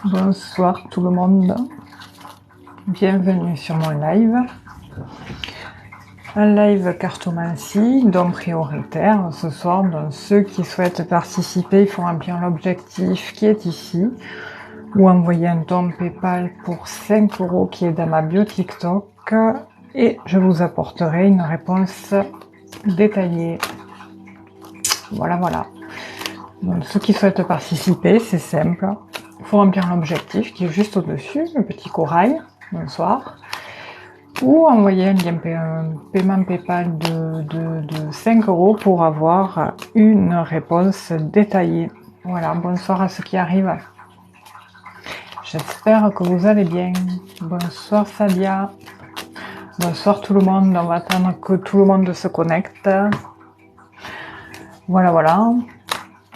Bonsoir tout le monde, bienvenue sur mon live. Un live cartomancie, don prioritaire ce soir. Donc ceux qui souhaitent participer, il faut remplir l'objectif qui est ici ou envoyer un don PayPal pour 5 € qui est dans ma bio TikTok et je vous apporterai une réponse détaillée. Voilà. Donc ceux qui souhaitent participer, c'est simple. Il faut remplir l'objectif qui est juste au-dessus, le petit corail, bonsoir, ou envoyer un paiement PayPal de 5 € pour avoir une réponse détaillée. Voilà, bonsoir à ceux qui arrivent. J'espère que vous allez bien. Bonsoir Sadia. Bonsoir tout le monde, on va attendre que tout le monde se connecte. Voilà.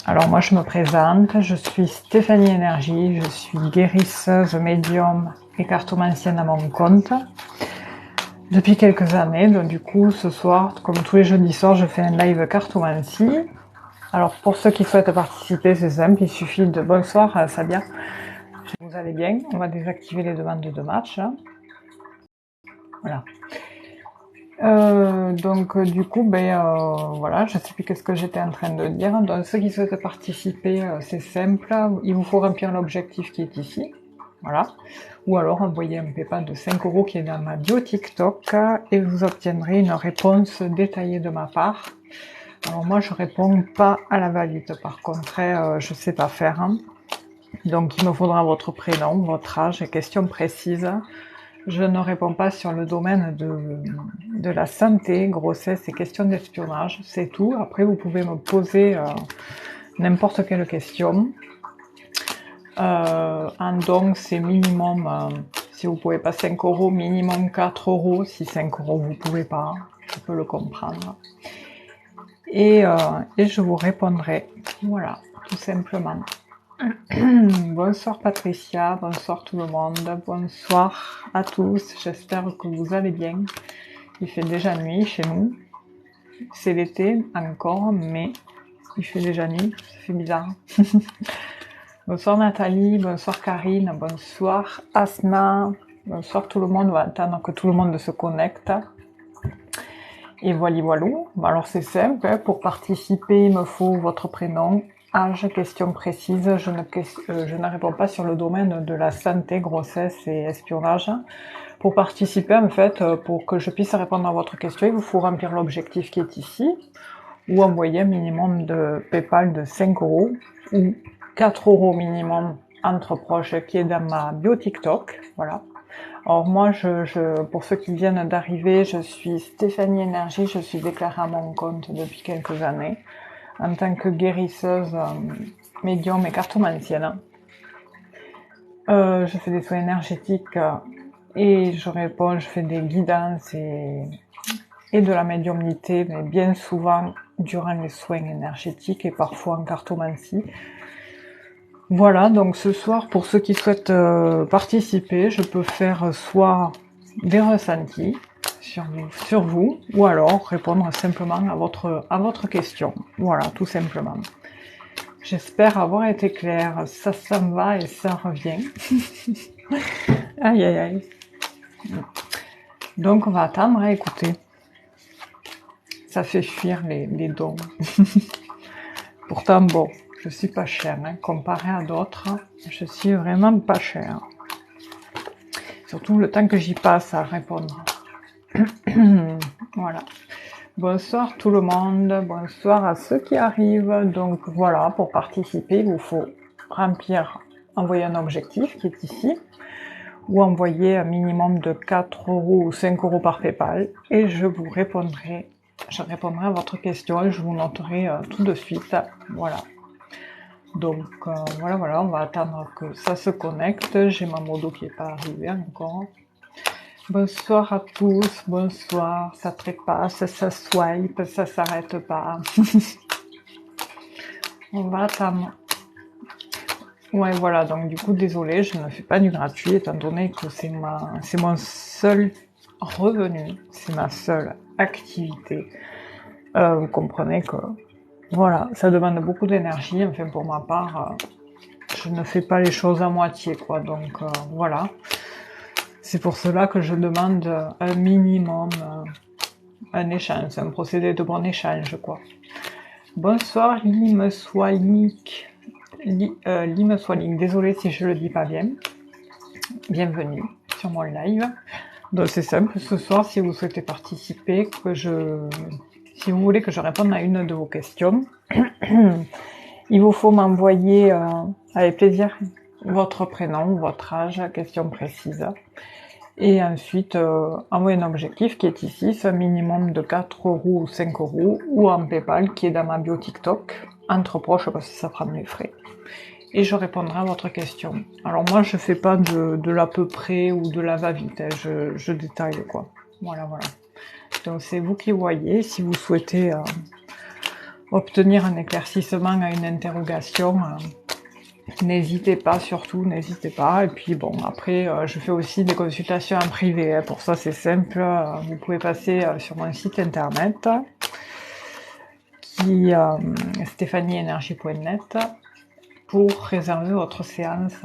Alors moi je me présente, je suis Stéphanie Énergie, je suis guérisseuse, médium et cartomancienne à mon compte depuis quelques années. Donc du coup ce soir, comme tous les jeudis soirs, je fais un live cartomancie. Alors pour ceux qui souhaitent participer, c'est simple, il suffit de... Bonsoir Sabia, vous allez bien? On va désactiver les demandes de match. Voilà. Donc du coup, voilà, je sais plus qu'est-ce que j'étais en train de dire. Donc ceux qui souhaitent participer, c'est simple, il vous faut remplir l'objectif qui est ici, voilà, ou alors envoyer un PayPal de 5 € qui est dans ma bio TikTok et vous obtiendrez une réponse détaillée de ma part. Alors moi je réponds pas à la valide, par contre je sais pas faire, hein. Donc il me faudra votre prénom, votre âge et questions précises. Je ne réponds pas sur le domaine de la santé, grossesse et questions d'espionnage, c'est tout. Après, vous pouvez me poser n'importe quelle question. En don, c'est minimum, si vous pouvez pas 5 €, minimum 4 €. Si 5 € vous pouvez pas, je peux le comprendre. Et je vous répondrai. Voilà, tout simplement. Bonsoir Patricia, bonsoir tout le monde, bonsoir à tous, j'espère que vous allez bien. Il fait déjà nuit chez nous, c'est l'été encore, mais il fait déjà nuit, ça fait bizarre. Bonsoir Nathalie, bonsoir Karine, bonsoir Asna, bonsoir tout le monde, on va attendre que tout le monde se connecte. Et voilà. Alors c'est simple, hein, pour participer il me faut votre prénom, âge, question précise, je ne réponds pas sur le domaine de la santé, grossesse et espionnage. Pour participer, en fait, pour que je puisse répondre à votre question, il vous faut remplir l'objectif qui est ici, ou envoyer un minimum de PayPal de 5 €, ou 4 € minimum entre proches, qui est dans ma bio TikTok, voilà. Alors moi, pour ceux qui viennent d'arriver, je suis Stéphanie Énergie, je suis déclarée à mon compte depuis quelques années, en tant que guérisseuse, médium et cartomancienne. Je fais des soins énergétiques et je fais des guidances et de la médiumnité, mais bien souvent durant les soins énergétiques et parfois en cartomancie. Voilà, donc ce soir, pour ceux qui souhaitent participer, je peux faire soit des ressentis sur vous, ou alors répondre simplement à votre question. Voilà, tout simplement. J'espère avoir été claire, ça s'en va et ça revient. Aïe. Donc on va attendre à écouter. Ça fait fuir les dons. Pourtant, bon, je suis pas chère, hein. Comparé à d'autres, je suis vraiment pas chère. Surtout le temps que j'y passe à répondre. Voilà. Bonsoir tout le monde, bonsoir à ceux qui arrivent. Donc voilà, pour participer, il vous faut envoyer un objectif qui est ici, ou envoyer un minimum de 4 € ou 5 € par PayPal, et je répondrai à votre question et je vous noterai tout de suite. Voilà. Donc voilà, on va attendre que ça se connecte. J'ai ma modo qui n'est pas arrivée encore. Bonsoir à tous, bonsoir, ça trépasse, ça swipe, ça s'arrête pas. On va attendre. Ouais, voilà, donc du coup, désolé, je ne fais pas du gratuit, étant donné que c'est mon seul revenu, c'est ma seule activité. Vous comprenez que, voilà, ça demande beaucoup d'énergie, enfin pour ma part, je ne fais pas les choses à moitié, quoi. Donc voilà. C'est pour cela que je demande un minimum, un échange, un procédé de bon échange, quoi. Bonsoir Limeswalik. Limeswalik, désolé si je le dis pas bien. Bienvenue sur mon live. Donc c'est simple, ce soir, si vous souhaitez participer, si vous voulez que je réponde à une de vos questions, il vous faut m'envoyer avec plaisir votre prénom, votre âge, question précise. Et ensuite, envoyer un objectif qui est ici, c'est un minimum de 4 € ou 5 € ou en PayPal qui est dans ma bio TikTok, entre proches parce que ça prend des frais. Et je répondrai à votre question. Alors moi, je fais pas de l'à peu près ou de la va-vite, hein, je détaille, quoi. Voilà. Donc c'est vous qui voyez, si vous souhaitez obtenir un éclaircissement à une interrogation, n'hésitez pas, surtout, n'hésitez pas. Et puis bon, après, je fais aussi des consultations en privé, hein. Pour ça c'est simple, vous pouvez passer sur mon site internet, qui stéphanieenergie.net, pour réserver votre séance.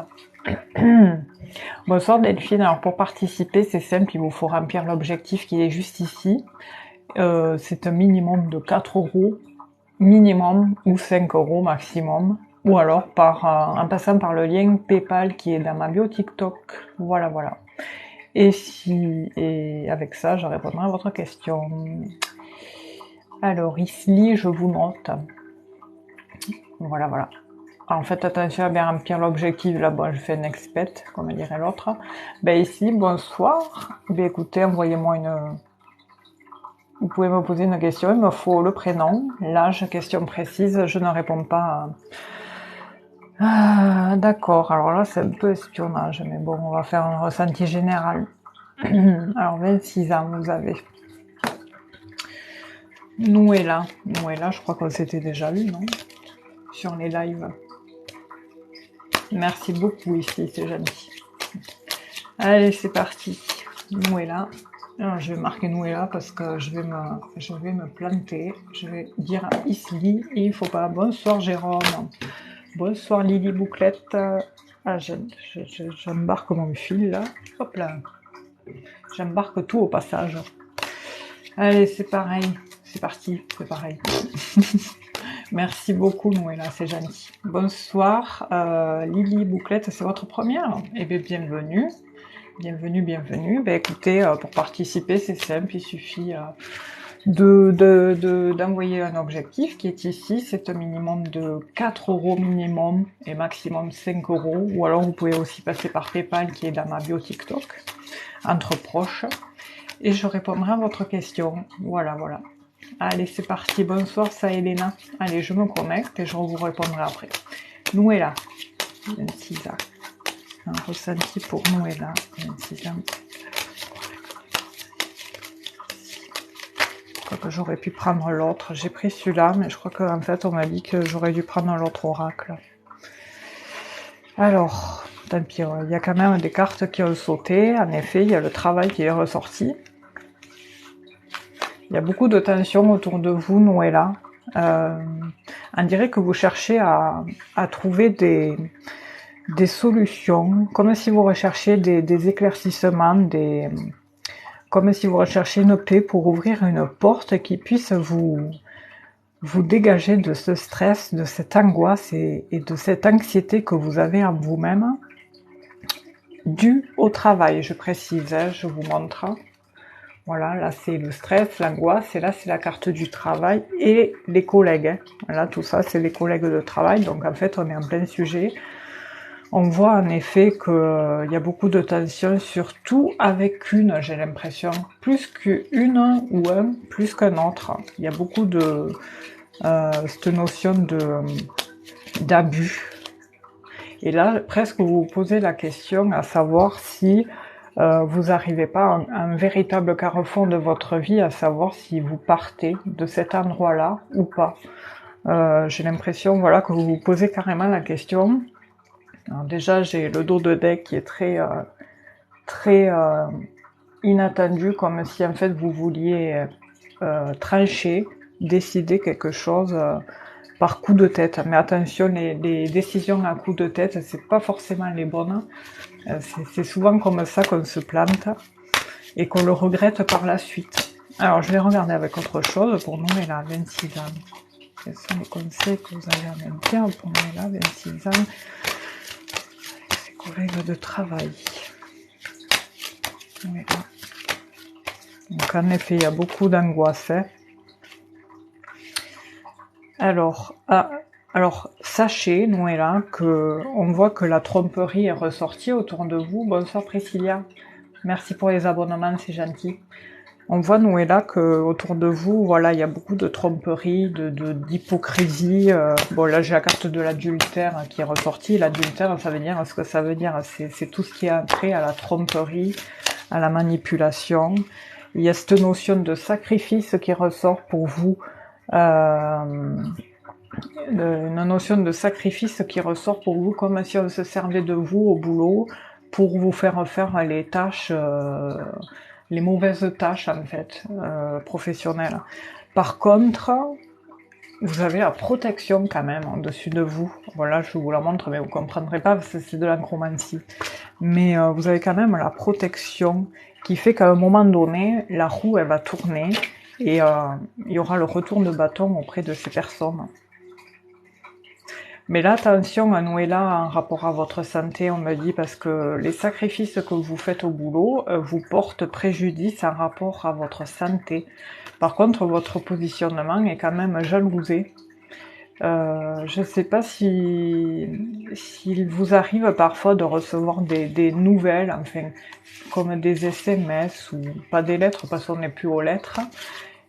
Bonsoir Delphine, alors pour participer c'est simple, il vous faut remplir l'objectif qui est juste ici. C'est un minimum de 4 € minimum ou 5 € maximum, ou alors en passant par le lien PayPal qui est dans ma bio TikTok. Voilà. Et avec ça je répondrai à votre question. Alors ici je vous note. Voilà. En fait, attention à bien remplir l'objectif. Là, bon, je fais un expect, comme dirait l'autre. Ben ici, bonsoir. Ben écoutez, envoyez-moi Vous pouvez me poser une question. Il me faut le prénom, l'âge, question précise. Je ne réponds pas. D'accord. Alors là, c'est un peu espionnage, mais bon, on va faire un ressenti général. Alors, 26 ans, vous avez. Nouéla, je crois qu'on s'était déjà vu, non? Sur les lives. Merci beaucoup ici, c'est gentil. Allez, c'est parti. Nouéla. Alors, je vais marquer Nouéla parce que je vais me planter. Je vais dire ici, il faut pas. Bonsoir Jérôme. Bonsoir Lily Bouclette. Ah, j'embarque mon fil là. Hop là. J'embarque tout au passage. Allez, c'est pareil. C'est parti, c'est pareil. Merci beaucoup, Noëlla, c'est gentil. Bonsoir, Lily Bouclette, c'est votre première? Eh bien, bienvenue. Ben, écoutez, pour participer, c'est simple, il suffit d'envoyer un objectif qui est ici, c'est un minimum de 4 € minimum et maximum 5 €, ou alors vous pouvez aussi passer par PayPal qui est dans ma bio TikTok, entre proches, et je répondrai à votre question. Voilà. Allez, c'est parti. Bonsoir, ça Elena. Allez, je me connecte et je vous répondrai après. Nouéla, 26 ans. Un ressenti pour Nouéla, 26 ans. Je crois que j'aurais pu prendre l'autre. J'ai pris celui-là, mais je crois qu'en fait, on m'a dit que j'aurais dû prendre l'autre oracle. Alors, tant pis, il y a quand même des cartes qui ont sauté. En effet, il y a le travail qui est ressorti. Il y a beaucoup de tensions autour de vous, Noëlla. On dirait que vous cherchez à trouver des solutions, comme si vous recherchiez des éclaircissements, comme si vous recherchiez une paix pour ouvrir une porte qui puisse vous dégager de ce stress, de cette angoisse et de cette anxiété que vous avez en vous-même, due au travail, je précise, hein, je vous montre. Voilà, là c'est le stress, l'angoisse, et là c'est la carte du travail et les collègues. Voilà, tout ça c'est les collègues de travail, donc en fait on est en plein sujet. On voit en effet qu'il y a beaucoup de tensions, surtout avec une, j'ai l'impression, plus qu'une ou un, plus qu'un autre. Il y a beaucoup de cette notion d'abus. Et là, presque vous vous posez la question à savoir si vous n'arrivez pas à un véritable carrefour de votre vie, à savoir si vous partez de cet endroit-là ou pas. J'ai l'impression, voilà, que vous vous posez carrément la question. Alors déjà, j'ai le dos de deck qui est très inattendu, comme si en fait vous vouliez trancher, décider quelque chose par coup de tête. Mais attention, les décisions à coup de tête, c'est pas forcément les bonnes. C'est souvent comme ça qu'on se plante et qu'on le regrette par la suite. Alors, je vais regarder avec autre chose pour Noël à 26 ans. Quels sont les conseils que vous avez à me dire pour Noël à 26 ans? Ses collègues de travail. Voilà. Donc, en effet, il y a beaucoup d'angoisse. Hein. Alors, sachez, Noëlla, que on voit que la tromperie est ressortie autour de vous. Bonsoir Priscilla. Merci pour les abonnements, c'est gentil. On voit, Noëlla, que autour de vous, voilà, il y a beaucoup de tromperie, d'hypocrisie. Bon, là, j'ai la carte de l'adultère qui est ressortie. L'adultère, ça veut dire, ce que ça veut dire, c'est tout ce qui a trait à la tromperie, à la manipulation. Il y a cette notion de sacrifice qui ressort pour vous. Une notion de sacrifice qui ressort pour vous comme si on se servait de vous au boulot pour vous faire faire les tâches, les mauvaises tâches en fait, professionnelles. Par contre, vous avez la protection quand même au-dessus de vous. Voilà, je vous la montre, mais vous comprendrez pas parce que c'est de l'agromancie. Mais vous avez quand même la protection qui fait qu'à un moment donné, la roue elle va tourner et il y aura le retour de bâton auprès de ces personnes. Mais là, attention à Noëlla en rapport à votre santé, on me dit, parce que les sacrifices que vous faites au boulot vous portent préjudice en rapport à votre santé. Par contre, votre positionnement est quand même jalousé. Je ne sais pas s'il vous arrive parfois de recevoir des nouvelles, enfin, comme des SMS ou pas des lettres parce qu'on n'est plus aux lettres,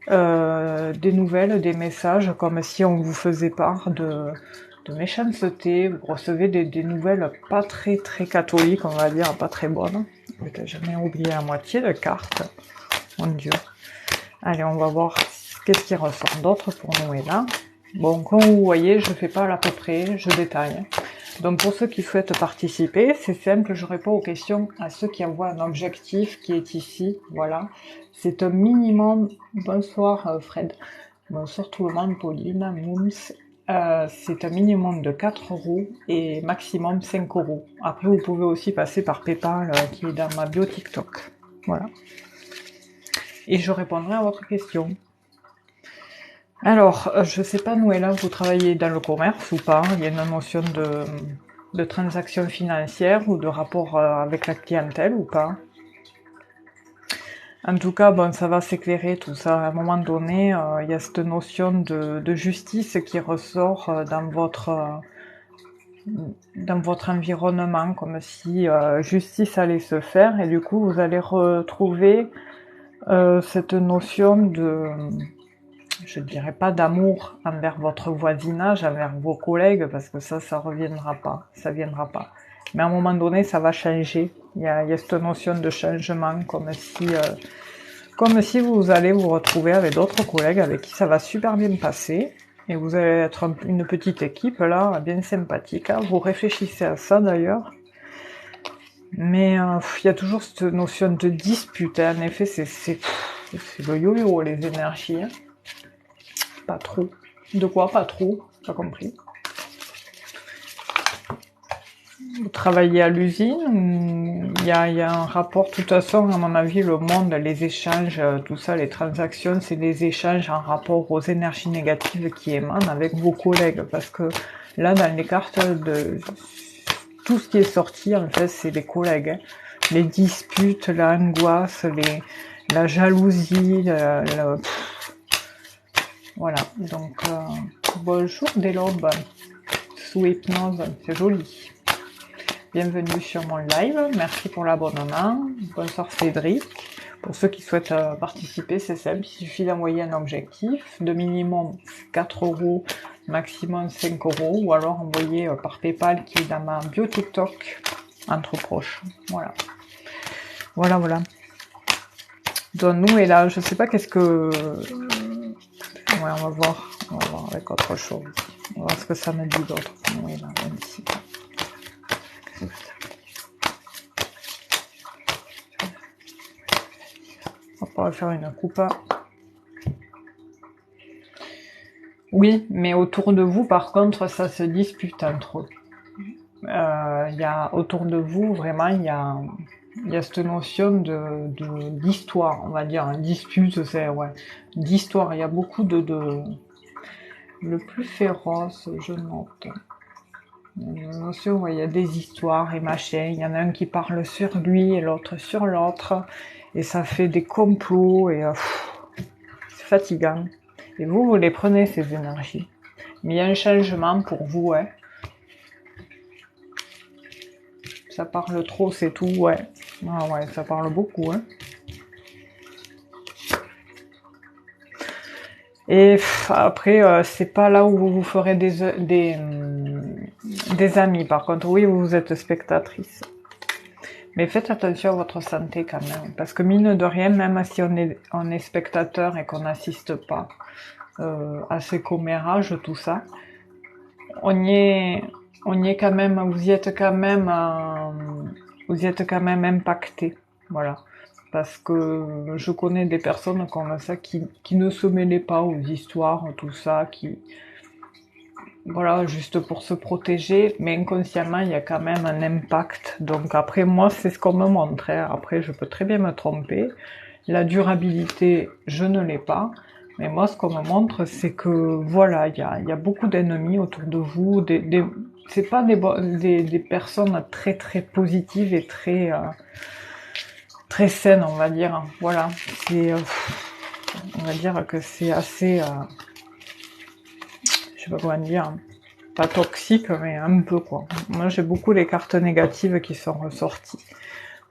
des nouvelles, des messages, comme si on vous faisait part de méchanceté, vous recevez des nouvelles pas très catholiques, on va dire, pas très bonnes. J'ai jamais oublié la moitié de cartes. Mon Dieu. Allez, on va voir qu'est-ce qui ressort d'autre pour Noëlla. Bon, comme vous voyez, je fais pas à peu près, je détaille. Donc pour ceux qui souhaitent participer, c'est simple, je réponds aux questions à ceux qui envoient un objectif qui est ici, voilà. C'est un minimum, bonsoir Fred, bonsoir tout le monde, Pauline, Moums, c'est un minimum de 4 € et maximum 5 €. Après vous pouvez aussi passer par Paypal qui est dans ma bio TikTok, voilà. Et je répondrai à votre question. Alors, je sais pas, Noëlla, vous travaillez dans le commerce ou pas? Il y a une notion de transaction financière ou de rapport avec la clientèle ou pas? En tout cas, bon, ça va s'éclairer tout ça. À un moment donné, il y a cette notion de justice qui ressort dans votre environnement, comme si justice allait se faire, et du coup, vous allez retrouver cette notion de... je dirais pas d'amour envers votre voisinage, envers vos collègues, parce que ça reviendra pas, ça viendra pas. Mais à un moment donné, ça va changer. Il y a cette notion de changement, comme si vous allez vous retrouver avec d'autres collègues avec qui ça va super bien passer, et vous allez être une petite équipe, là, bien sympathique. Hein. Vous réfléchissez à ça, d'ailleurs. Mais il y a toujours cette notion de dispute. Hein. En effet, c'est le yo-yo, les énergies. Hein. Pas trop. De quoi? Pas trop. Pas compris. Vous travaillez à l'usine? Il y a un rapport, de toute façon, à mon avis, le monde, les échanges, tout ça, les transactions, c'est des échanges en rapport aux énergies négatives qui émanent avec vos collègues. Parce que là, dans les cartes, tout ce qui est sorti, en fait, c'est les collègues. Hein. Les disputes, l'angoisse, la jalousie, voilà. Donc, bonjour Délobe, sous hypnose, c'est joli. Bienvenue sur mon live, merci pour l'abonnement. Bonsoir Cédric. Pour ceux qui souhaitent participer, c'est simple, il suffit d'envoyer un objectif de minimum 4 €, maximum 5 €, ou alors envoyer par Paypal qui est dans ma bio TikTok, entre proches. Voilà. Voilà. Donc nous, et là, je sais pas qu'est-ce que... Ouais, on va voir avec autre chose. On va voir ce que ça me dit d'autre. Oui, là, ici. On va faire une coupe. Oui, mais autour de vous, par contre, ça se dispute entre eux. Autour de vous, vraiment, il y a cette notion d'histoire, on va dire. Un dispute, c'est, ouais, d'histoire. Il y a beaucoup de... Le plus féroce, je note. Une notion, ouais, il y a des histoires et machin. Il y en a un qui parle sur lui et l'autre sur l'autre. Et ça fait des complots et c'est fatigant. Et vous les prenez, ces énergies. Mais il y a un changement pour vous, ouais. Ça parle trop, c'est tout, ouais. Ah ouais, ça parle beaucoup, hein. Et après, c'est pas là où vous vous ferez des amis. Par contre, oui, vous êtes spectatrice. Mais faites attention à votre santé quand même. Parce que mine de rien, même si on est spectateur et qu'on n'assiste pas à ces commérages, tout ça, on y est quand même, vous y êtes quand même impacté. Voilà. Parce que je connais des personnes comme ça qui ne se mêlaient pas aux histoires, tout ça, voilà, juste pour se protéger, mais inconsciemment, il y a quand même un impact. Donc après, moi, c'est ce qu'on me montre, hein. Après, je peux très bien me tromper. La durabilité, je ne l'ai pas. Mais moi, ce qu'on me montre, c'est que, voilà, il y a beaucoup d'ennemis autour de vous. C'est pas des personnes très très positives et très saines, on va dire. Voilà, on va dire que c'est assez... je sais pas comment dire, pas toxique, mais un peu, quoi. Moi, j'ai beaucoup les cartes négatives qui sont ressorties.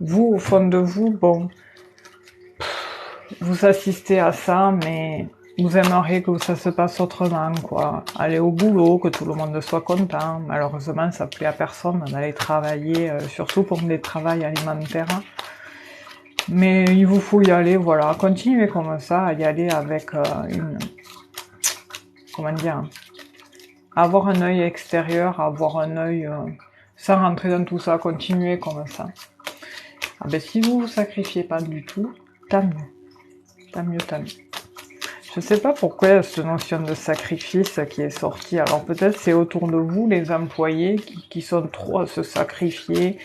Vous, au fond de vous, bon, vous assistez à ça, mais vous aimeriez que ça se passe autrement, quoi. Aller au boulot, que tout le monde soit content. Malheureusement, ça plaît à personne d'aller travailler, surtout pour des travails alimentaires. Mais il vous faut y aller, voilà. Continuez comme ça, à y aller avec comment dire, avoir un œil extérieur, avoir un œil sans rentrer dans tout ça, continuer comme ça. Ah ben, si vous vous sacrifiez pas du tout, tant mieux. Tant mieux, tant mieux. Je sais pas pourquoi il y a cette notion de sacrifice qui est sortie. Alors peut-être c'est autour de vous, les employés, qui sont trop à se sacrifier,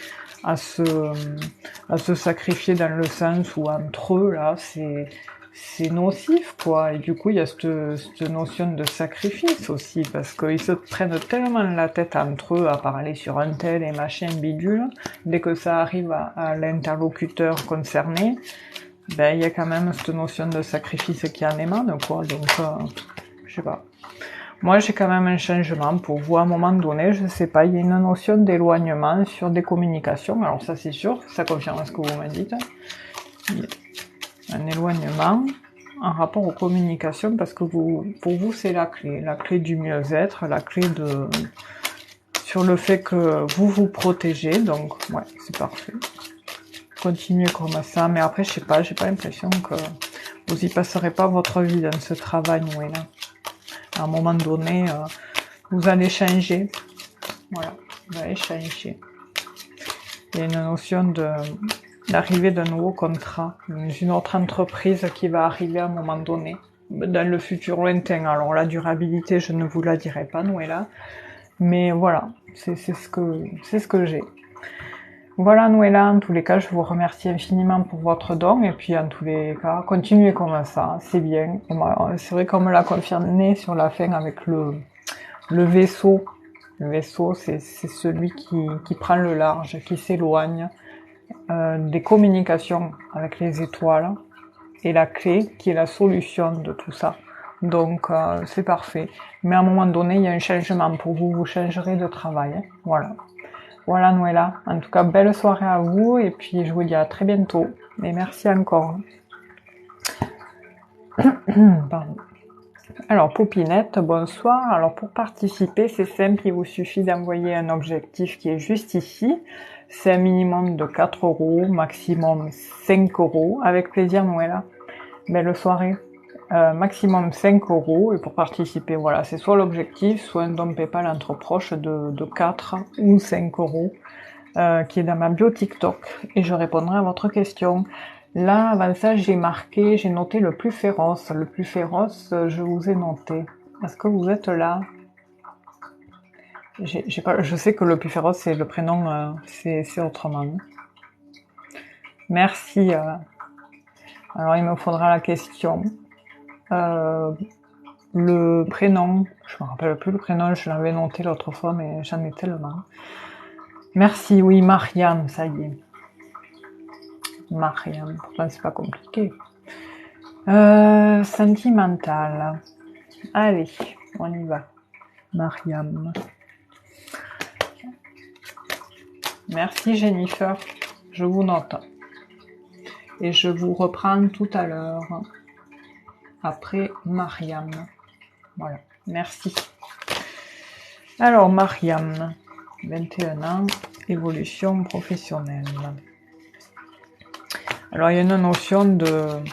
à se sacrifier dans le sens où entre eux, là, c'est nocif, quoi. Et du coup, il y a cette notion de sacrifice aussi, parce qu'ils se prennent tellement la tête entre eux à parler sur un tel et machin bidule, dès que ça arrive à l'interlocuteur concerné, ben, il y a quand même cette notion de sacrifice qui en émane, quoi. Donc, je sais pas. Moi, j'ai quand même un changement pour vous à un moment donné, je sais pas, il y a une notion d'éloignement sur des communications, alors ça c'est sûr, ça confirme ce que vous me dites. Un éloignement en rapport aux communications, parce que pour vous c'est la clé du mieux-être, la clé sur le fait que vous vous protégez, donc ouais, c'est parfait. Continuez comme ça, mais après je sais pas, j'ai pas l'impression que vous y passerez pas votre vie dans ce travail, ouais, là. À un moment donné, vous allez changer, voilà, vous allez changer. Il y a une notion d'arrivée d'un nouveau contrat, d'une autre entreprise qui va arriver à un moment donné, dans le futur lointain. Alors la durabilité, je ne vous la dirai pas, Noëlla, mais voilà, c'est ce que j'ai. Voilà, Noëlla, en tous les cas, je vous remercie infiniment pour votre don, et puis en tous les cas, continuez comme ça, c'est bien. C'est vrai qu'on me l'a confirmé sur la fin avec le vaisseau. Le vaisseau, c'est celui qui prend le large, qui s'éloigne des communications avec les étoiles, et la clé qui est la solution de tout ça. Donc, c'est parfait. Mais à un moment donné, il y a un changement pour vous, vous changerez de travail, hein. Voilà. Voilà, Noëlla. En tout cas, belle soirée à vous, et puis je vous dis à très bientôt. Et merci encore. Pardon. Alors, Popinette, bonsoir. Alors, pour participer, c'est simple, il vous suffit d'envoyer un objectif qui est juste ici. C'est un minimum de 4 €, maximum 5 €. Avec plaisir, Noëlla. Belle soirée. Maximum 5 €, et pour participer, voilà, c'est soit l'objectif, soit un don PayPal entre proches de 4 ou 5 €, qui est dans ma bio TikTok, et je répondrai à votre question. Là, avant ça, j'ai noté le plus féroce. Le plus féroce, je vous ai noté. Est-ce que vous êtes là? Je sais que le plus féroce, c'est le prénom, c'est autrement. Merci. Alors, il me faudra la question. Le prénom, je me rappelle plus le prénom, je l'avais noté l'autre fois, mais j'en ai tellement. Merci, oui, Mariam, ça y est. Mariam, pourtant c'est pas compliqué. Sentimental. Allez, on y va. Mariam. Merci Jennifer, je vous note. Et je vous reprends tout à l'heure. Après Mariam. Voilà, merci. Alors Mariam, 21 ans, évolution professionnelle. Alors il y a une notion de...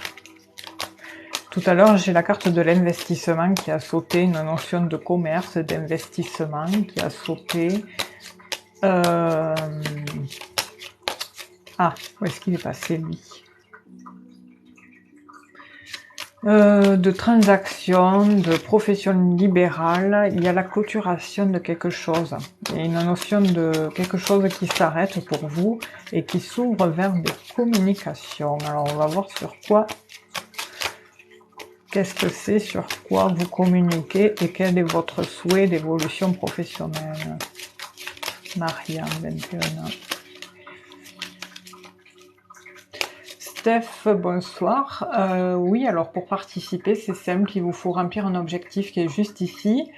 Tout à l'heure j'ai la carte de l'investissement qui a sauté, une notion de commerce, d'investissement qui a sauté. Ah, où est-ce qu'il est passé lui? De transaction, de profession libérale, il y a la clôturation de quelque chose. Il y a une notion de quelque chose qui s'arrête pour vous et qui s'ouvre vers des communications. Alors on va voir sur quoi, qu'est-ce que c'est, sur quoi vous communiquez et quel est votre souhait d'évolution professionnelle. Marianne, 21 ans. Steph, bonsoir. Oui, alors pour participer, c'est simple, il vous faut remplir un objectif qui est juste ici,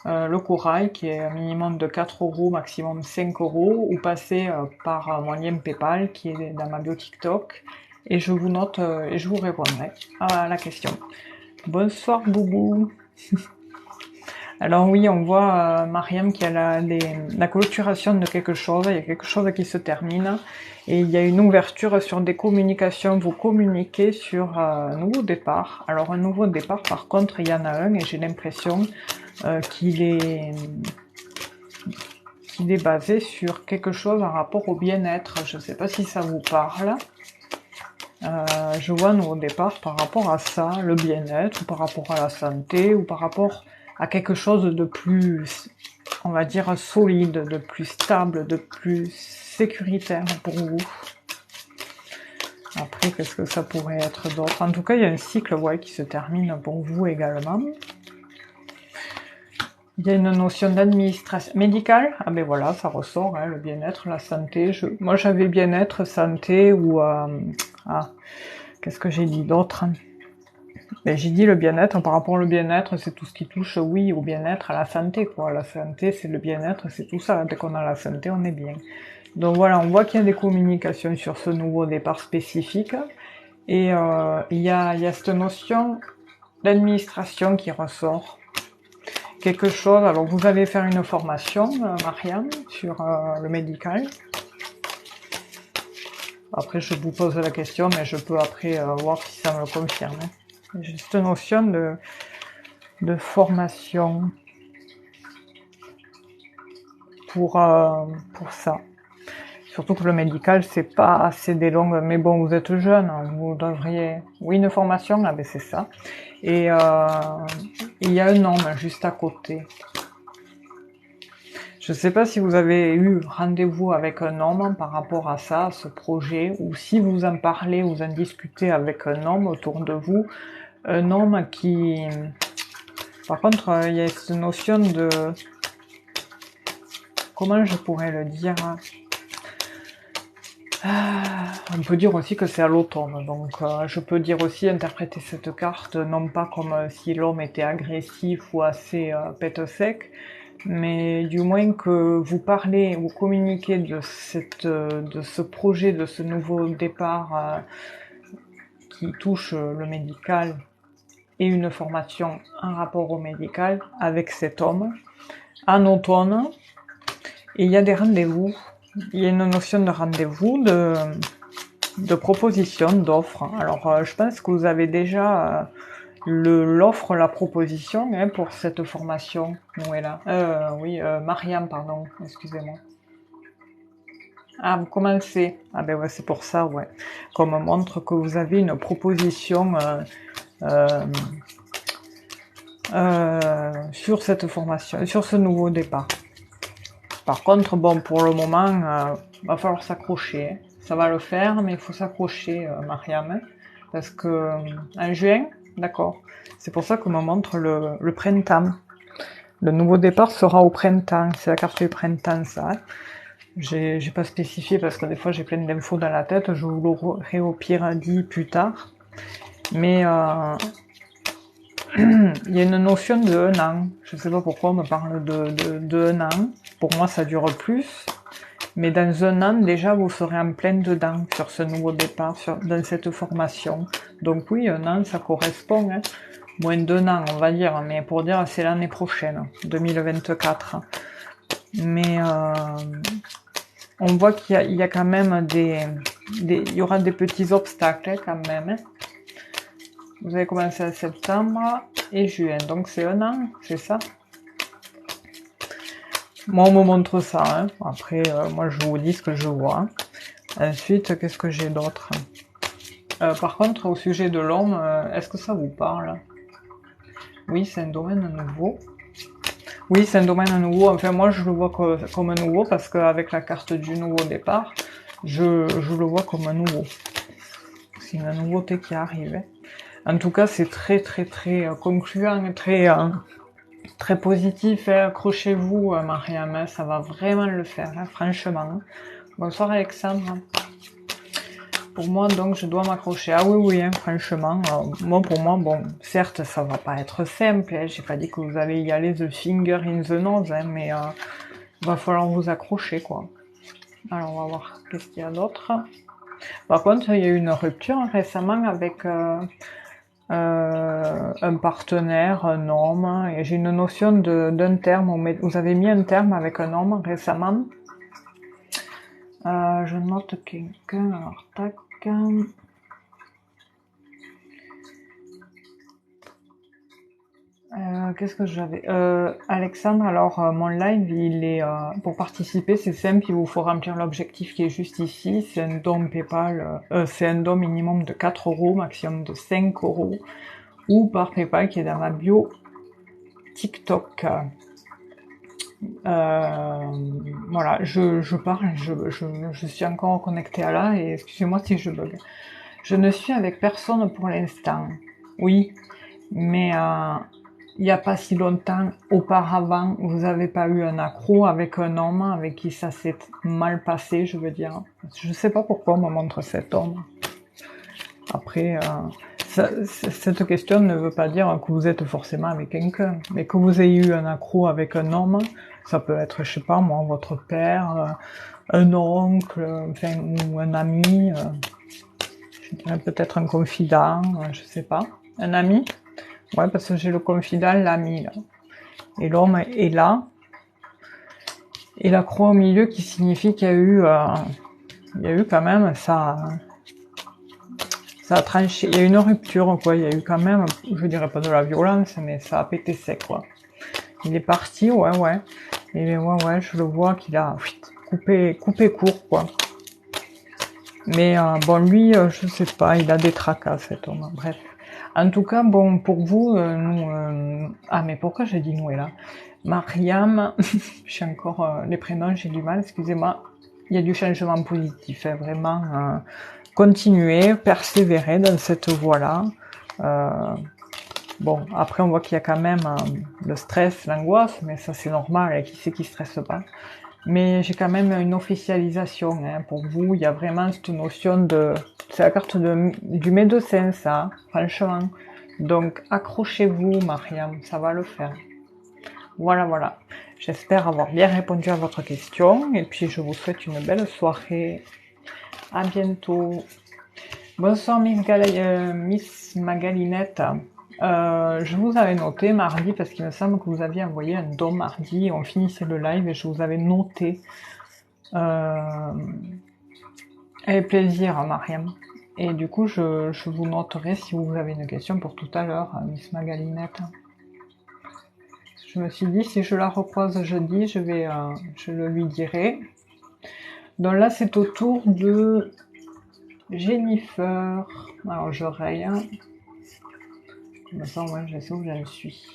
le corail, qui est un minimum de 4 €, maximum 5 €, ou passer par mon lien PayPal, qui est dans ma bio TikTok, et je vous note et je vous répondrai à la question. Bonsoir Boubou. Alors oui, on voit Mariam qui a la clôturation de quelque chose, il y a quelque chose qui se termine, et il y a une ouverture sur des communications, vous communiquez sur un nouveau départ. Alors un nouveau départ, par contre, il y en a un, et j'ai l'impression qu'il est basé sur quelque chose en rapport au bien-être. Je ne sais pas si ça vous parle. Je vois un nouveau départ par rapport à ça, le bien-être, ou par rapport à la santé, ou par rapport à quelque chose de plus, on va dire, solide, de plus stable, de plus sécuritaire pour vous. Après, qu'est-ce que ça pourrait être d'autre? En tout cas, il y a un cycle qui se termine pour vous également. Il y a une notion d'administration médicale. Ah ben voilà, ça ressort, hein, le bien-être, la santé. Moi, j'avais bien-être, santé, ou... qu'est-ce que j'ai dit d'autre? Ben, j'ai dit le bien-être. Par rapport au bien-être, c'est tout ce qui touche, oui, au bien-être, à la santé, quoi. La santé, c'est le bien-être, c'est tout ça. Dès qu'on a la santé, on est bien. Donc voilà, on voit qu'il y a des communications sur ce nouveau départ spécifique. Et il y a cette notion d'administration qui ressort. Quelque chose, alors vous allez faire une formation, Marianne, sur le médical. Après, je vous pose la question, mais je peux après voir si ça me le confirme. J'ai cette notion de formation pour ça. Surtout que le médical, c'est pas assez des longues... Mais bon, vous êtes jeune, vous devriez... Oui, une formation, ah ben c'est ça. Et il y a un homme juste à côté. Je ne sais pas si vous avez eu rendez-vous avec un homme par rapport à ça, à ce projet, ou si vous en parlez, vous en discutez avec un homme autour de vous. Un homme qui... Par contre, il y a cette notion de... Comment je pourrais le dire? On peut dire aussi que c'est à l'automne, donc je peux dire aussi interpréter cette carte non pas comme si l'homme était agressif ou assez pète sec, mais du moins que vous parlez, vous communiquez de ce projet, de ce nouveau départ qui touche le médical et une formation en rapport au médical avec cet homme en automne, et il y a des rendez-vous. Il y a une notion de rendez-vous, de proposition, d'offre. Alors, je pense que vous avez déjà l'offre, la proposition pour cette formation. Où est là oui, Mariam, pardon, excusez-moi. Ah, vous commencez. Ah ben ouais, c'est pour ça, ouais. Comme montre que vous avez une proposition sur cette formation, sur ce nouveau départ. Par contre, bon, pour le moment, va falloir s'accrocher. Hein. Ça va le faire, mais il faut s'accrocher, Mariam, hein, parce que en juin, d'accord. C'est pour ça qu'on me montre le printemps. Le nouveau départ sera au printemps. C'est la carte du printemps, ça. Hein. J'ai pas spécifié parce que des fois j'ai plein d'infos dans la tête. Je vous l'aurai au pire dit plus tard. Mais il y a une notion de 1 an. Je sais pas pourquoi on me parle de 1 an. Pour moi, ça dure plus. Mais dans 1 an, déjà, vous serez en plein dedans sur ce nouveau départ, dans cette formation. Donc oui, 1 an, ça correspond. Hein. Moins d'1 an, on va dire. Mais pour dire, c'est l'année prochaine, 2024. Mais on voit qu'il y a quand même il y aura des petits obstacles hein, quand même. Hein. Vous avez commencé en septembre et juin, donc c'est 1 an, c'est ça? Moi, on me montre ça. Hein. Après, moi, je vous dis ce que je vois. Hein. Ensuite, qu'est-ce que j'ai d'autre? Par contre, au sujet de l'homme, est-ce que ça vous parle? Oui, c'est un domaine nouveau. Oui, c'est un domaine nouveau. Enfin, moi, je le vois comme nouveau parce qu'avec la carte du nouveau départ, je le vois comme nouveau. C'est une nouveauté qui arrive. Hein. En tout cas, c'est très concluant, très positif. Hein. Accrochez-vous, Mariam, hein. Ça va vraiment le faire, hein, franchement. Hein. Bonsoir, Alexandre. Pour moi, donc, je dois m'accrocher. Ah oui, hein, franchement. Moi, pour moi, bon, certes, ça va pas être simple. Hein. J'ai pas dit que vous allez y aller the finger in the nose, hein, mais va falloir vous accrocher, quoi. Alors, on va voir qu'est-ce qu'il y a d'autre. Par contre, il y a eu une rupture récemment avec un partenaire, un homme, et j'ai une notion d'un terme. Vous avez mis un terme avec un homme récemment. Je note quelqu'un, alors tac. Qu'est-ce que j'avais Alexandre, alors mon live, il est pour participer, c'est simple, il vous faut remplir l'objectif qui est juste ici, c'est un don PayPal, c'est un don minimum de 4 €, maximum de 5 €, ou par PayPal qui est dans ma bio TikTok. Voilà, je parle, je suis encore connectée à là, et excusez-moi si je bug. Je ne suis avec personne pour l'instant, oui, mais il n'y a pas si longtemps, auparavant, vous n'avez pas eu un accro avec un homme avec qui ça s'est mal passé, je veux dire. Je ne sais pas pourquoi on me montre cet homme. Après, cette question ne veut pas dire que vous êtes forcément avec quelqu'un, mais que vous ayez eu un accro avec un homme, ça peut être, je sais pas moi, votre père, un oncle, enfin, ou un ami, je dirais peut-être un confident, je sais pas, un ami. Ouais, parce que j'ai le confident, l'ami, là. Et l'homme est là. Et la croix au milieu qui signifie qu'il y a eu quand même, ça a tranché. Il y a eu une rupture, quoi. Il y a eu quand même, je dirais pas de la violence, mais ça a pété sec, quoi. Il est parti, ouais. Et ouais, je le vois qu'il a coupé court, quoi. Mais bon, lui, je sais pas, il a des tracas, cet homme. Bref. En tout cas, bon, pour vous, nous... Ah, mais pourquoi j'ai dit Noël là? Mariam, j'ai encore les prénoms, j'ai du mal, excusez-moi. Il y a du changement positif, hein, vraiment. Continuer, persévérer dans cette voie-là. Bon, après, on voit qu'il y a quand même le stress, l'angoisse, mais ça, c'est normal, hein, qui c'est qui stresse pas? Mais j'ai quand même une officialisation, hein, pour vous. Il y a vraiment cette notion de... C'est la carte du médecin, ça, franchement. Donc, accrochez-vous, Mariam, ça va le faire. Voilà. J'espère avoir bien répondu à votre question. Et puis, je vous souhaite une belle soirée. À bientôt. Bonsoir, Miss Magalinette. Je vous avais noté mardi, parce qu'il me semble que vous aviez envoyé un don mardi, on finissait le live et je vous avais noté. Avec plaisir, Mariam. Et du coup, je vous noterai si vous avez une question pour tout à l'heure, Miss Magalinette. Je me suis dit, si je la recroise jeudi, je le lui dirai. Donc là, c'est au tour de Jennifer. Alors, je raye. Comme ça, ouais, je sais où j'en suis.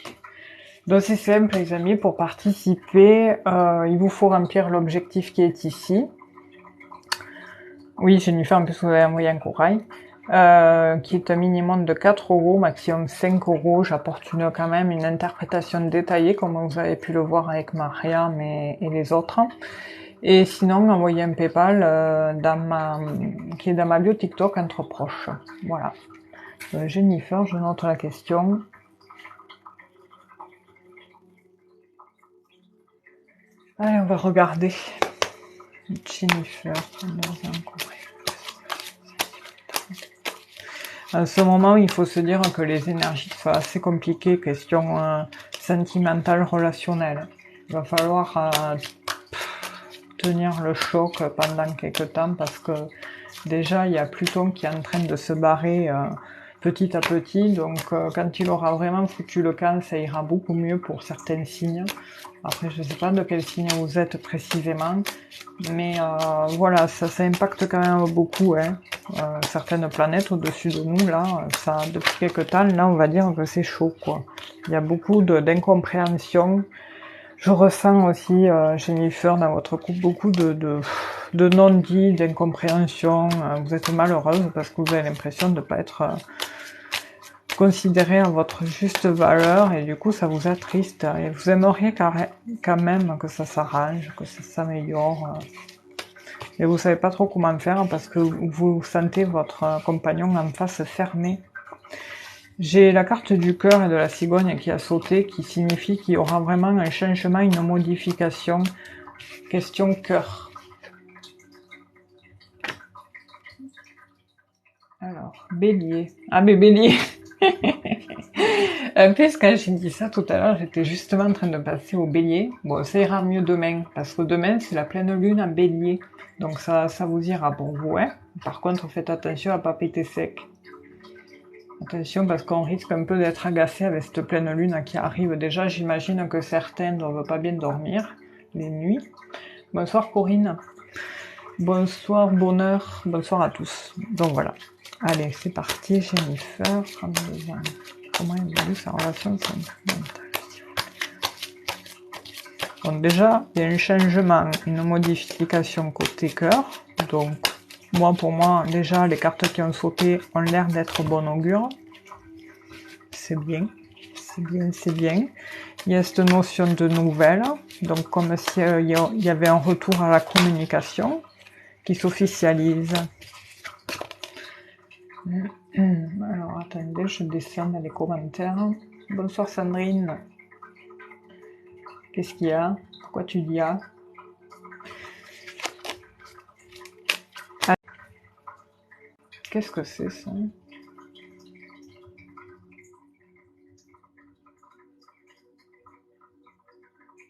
Donc c'est simple les amis, pour participer, il vous faut remplir l'objectif qui est ici. Oui, Jennifer, en plus vous avez envoyé un corail. Qui est un minimum de 4 euros, maximum 5 euros. J'apporte quand même une interprétation détaillée, comme vous avez pu le voir avec Maria et les autres. Et sinon, envoyez un PayPal qui est dans ma bio TikTok entre proches. Voilà. Jennifer, je note la question. Allez, on va regarder. Jennifer, à ce moment, il faut se dire que les énergies sont assez compliquées, question sentimentale, relationnelle. Il va falloir tenir le choc pendant quelques temps parce que déjà, il y a Pluton qui est en train de se barrer petit à petit. Donc, quand il aura vraiment foutu le camp, ça ira beaucoup mieux pour certains signes. Après, je ne sais pas de quel signe vous êtes précisément, mais voilà, ça impacte quand même beaucoup. Hein. Certaines planètes au-dessus de nous, là, ça, depuis quelques temps, là, on va dire que c'est chaud, quoi. Il y a beaucoup d'incompréhension. Je ressens aussi, Jennifer, dans votre couple, beaucoup de non-dits, d'incompréhension. Vous êtes malheureuse parce que vous avez l'impression de ne pas être considérée à votre juste valeur et du coup ça vous attriste et vous aimeriez quand même que ça s'arrange, que ça s'améliore. Et vous savez pas trop comment faire parce que vous sentez votre compagnon en face fermé. J'ai la carte du cœur et de la cigogne qui a sauté, qui signifie qu'il y aura vraiment un changement, une modification. Question cœur. Alors, bélier. Ah mais bélier. En plus, quand j'ai dit ça tout à l'heure, j'étais justement en train de passer au bélier. Bon, ça ira mieux demain, parce que demain, c'est la pleine lune en bélier. Donc ça vous ira pour vous, hein. Par contre, faites attention à pas péter sec. Attention, parce qu'on risque un peu d'être agacé avec cette pleine lune qui arrive. Déjà, j'imagine que certains ne doivent pas bien dormir les nuits. Bonsoir Corinne. Bonsoir, bonheur. Bonsoir à tous. Donc voilà. Allez, c'est parti, Jennifer. Comment évolue sa relation sentimentale? Donc déjà, il y a un changement, une modification côté cœur. Donc, pour moi, déjà, les cartes qui ont sauté ont l'air d'être bon augure. C'est bien, c'est bien, c'est bien. Il y a cette notion de nouvelle, donc comme si il y avait un retour à la communication qui s'officialise. Alors, attendez, je descends dans les commentaires. Bonsoir Sandrine. Qu'est-ce qu'il y a? Pourquoi tu dis ah? Qu'est-ce que c'est ça?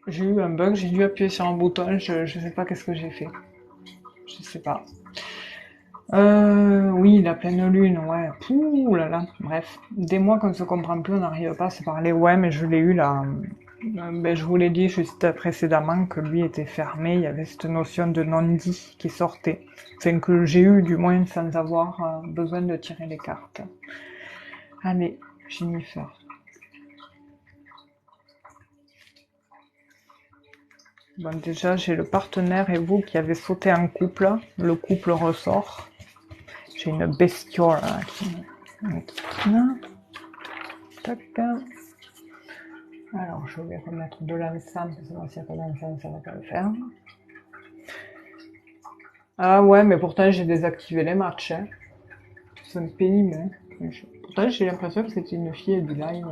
J'ai eu un bug, j'ai dû appuyer sur un bouton, je sais pas qu'est-ce que j'ai fait. Je sais pas. Oui, la pleine lune, ouais. Pouh là là. Bref, des mois qu'on ne se comprend plus, on n'arrive pas à se parler. Ouais, mais je l'ai eu là. Ben, je vous l'ai dit juste précédemment que lui était fermé. Il y avait cette notion de non-dit qui sortait. Enfin, que j'ai eu du moins sans avoir besoin de tirer les cartes. Allez, Jennifer. Bon, déjà, j'ai le partenaire et vous qui avez sauté en couple. Le couple ressort. J'ai une bestiole là, qui tac. Alors, je vais remettre de l'encens, parce que sinon, s'il n'y a pas d'encens, ça va pas le faire. Ah ouais, mais pourtant, j'ai désactivé les matchs. Hein. C'est un pénible. Hein. Pourtant, j'ai l'impression que c'était une fille du live.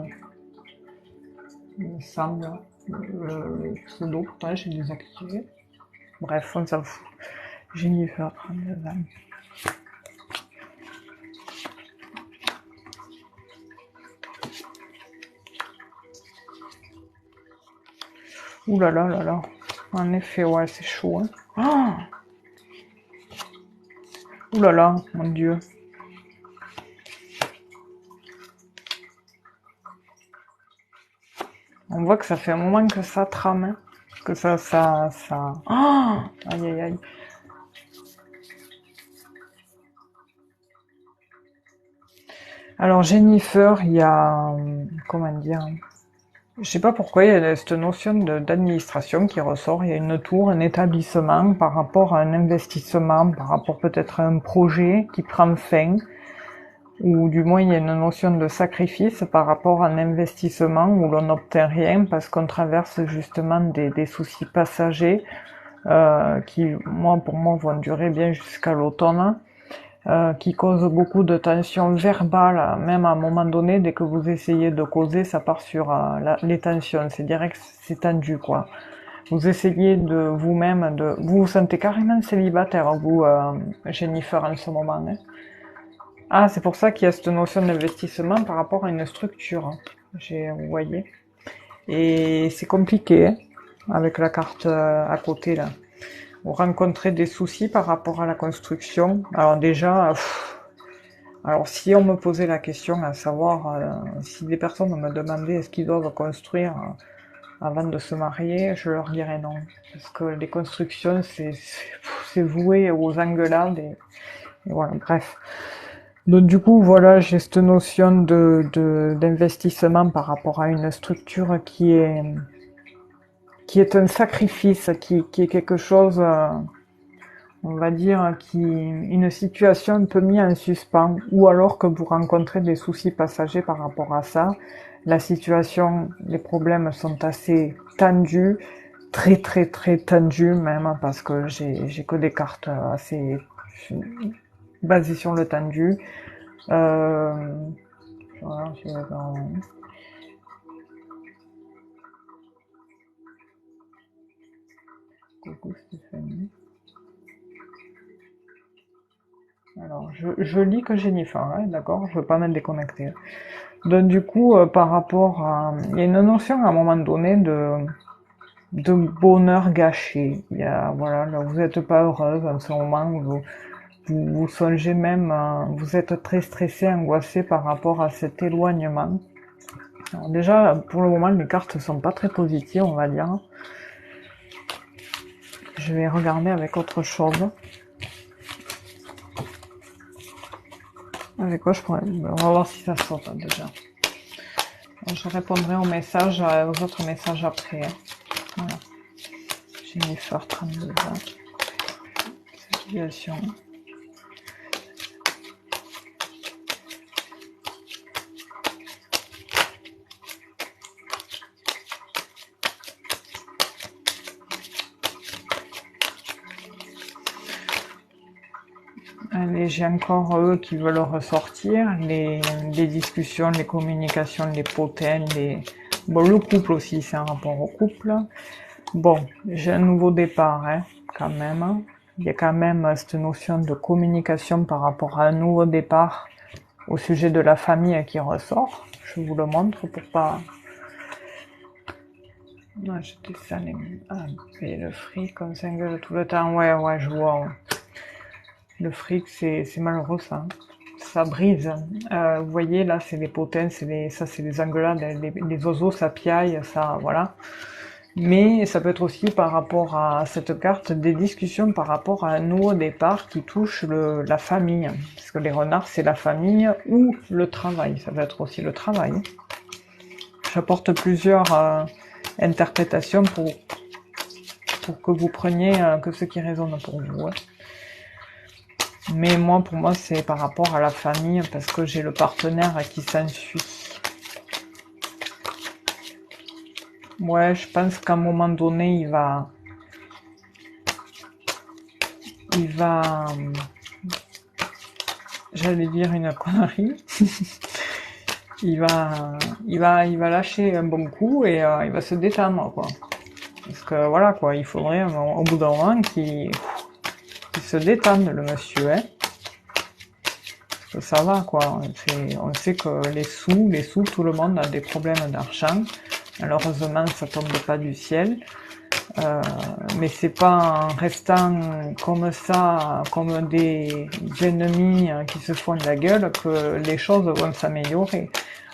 Il me semble. Le pseudo, pourtant, j'ai désactivé. Bref, on s'en fout. Jennifer, 39 ans. Ouh là là là là. En effet, ouais, c'est chaud. Hein. Oh ouh là là, mon Dieu. On voit que ça fait un moment que ça trame. Hein. Que ça... Oh aïe aïe aïe. Alors Jennifer, il y a... comment dire... Je sais pas pourquoi il y a cette notion d'administration qui ressort. Il y a une tour, un établissement par rapport à un investissement, par rapport peut-être à un projet qui prend fin, ou du moins il y a une notion de sacrifice par rapport à un investissement où l'on n'obtient rien parce qu'on traverse justement des soucis passagers qui, moi, pour moi, vont durer bien jusqu'à l'automne. Qui causent beaucoup de tensions verbales, même à un moment donné, dès que vous essayez de causer, ça part sur les tensions, c'est direct, c'est tendu, quoi. Vous essayez de vous-même, vous vous sentez carrément célibataire, vous, Jennifer, en ce moment, hein. Ah, c'est pour ça qu'il y a cette notion d'investissement par rapport à une structure, hein. Vous voyez. Et c'est compliqué, hein, avec la carte à côté, là. Vous rencontrez des soucis par rapport à la construction. Alors déjà, alors si on me posait la question à savoir si des personnes me demandaient est-ce qu'ils doivent construire avant de se marier, je leur dirais non. Parce que les constructions, c'est voué aux engueulades et voilà, bref. Donc du coup, voilà, j'ai cette notion d'investissement par rapport à une structure qui est un sacrifice, qui est quelque chose... on va dire, une situation un peu mise en suspens, ou alors que vous rencontrez des soucis passagers par rapport à ça. La situation, les problèmes sont assez tendus, très très très tendus même, parce que j'ai que des cartes assez basées sur le tendu. Voilà, coucou Stéphanie. Alors, je lis que Jennifer, hein, d'accord, je veux pas me déconnecter. Donc du coup, par rapport à... Il y a une notion à un moment donné de bonheur gâché. Il y a, voilà, là, vous n'êtes pas heureuse en ce moment, vous songez même, vous êtes très stressé, angoissé par rapport à cet éloignement. Alors déjà, pour le moment, les cartes sont pas très positives, on va dire. Je vais regarder avec autre chose. Avec quoi je pourrais... On va voir si ça saute, hein, déjà. Je répondrai aux messages, aux autres messages après. Hein. Voilà. Jennifer, 32 ans. Situation. Allez, j'ai encore eux qui veulent ressortir, les discussions, les communications, les potins, bon, le couple aussi, c'est un rapport au couple. Bon, j'ai un nouveau départ, hein, quand même. Il y a quand même cette notion de communication par rapport à un nouveau départ au sujet de la famille qui ressort. Je vous le montre pour pas... Non, j'étais ça, Ah, et le fric comme ça gueule tout le temps, ouais, je vois. Ouais. Le fric, c'est malheureux, ça. Ça brise. Vous voyez, là, c'est les potins, ça, c'est les engueulades, les oiseaux, ça piaille, ça, voilà. Mais ça peut être aussi par rapport à cette carte, des discussions par rapport à un nouveau départ qui touche la famille. Parce que les renards, c'est la famille ou le travail. Ça peut être aussi le travail. J'apporte plusieurs interprétations pour que vous preniez que ce qui résonne pour vous. Ouais. Mais moi, pour moi, c'est par rapport à la famille, parce que j'ai le partenaire qui s'ensuit. Ouais, je pense qu'à un moment donné, il va... J'allais dire une connerie. il va lâcher un bon coup et il va se détendre, quoi. Parce que voilà, quoi, il faudrait au bout d'un moment qu'il se détende, le monsieur, hein. Ça va, quoi. On sait que les sous, tout le monde a des problèmes d'argent. Malheureusement, ça tombe pas du ciel. Mais c'est pas en restant comme ça, comme des ennemis qui se font de la gueule, que les choses vont s'améliorer.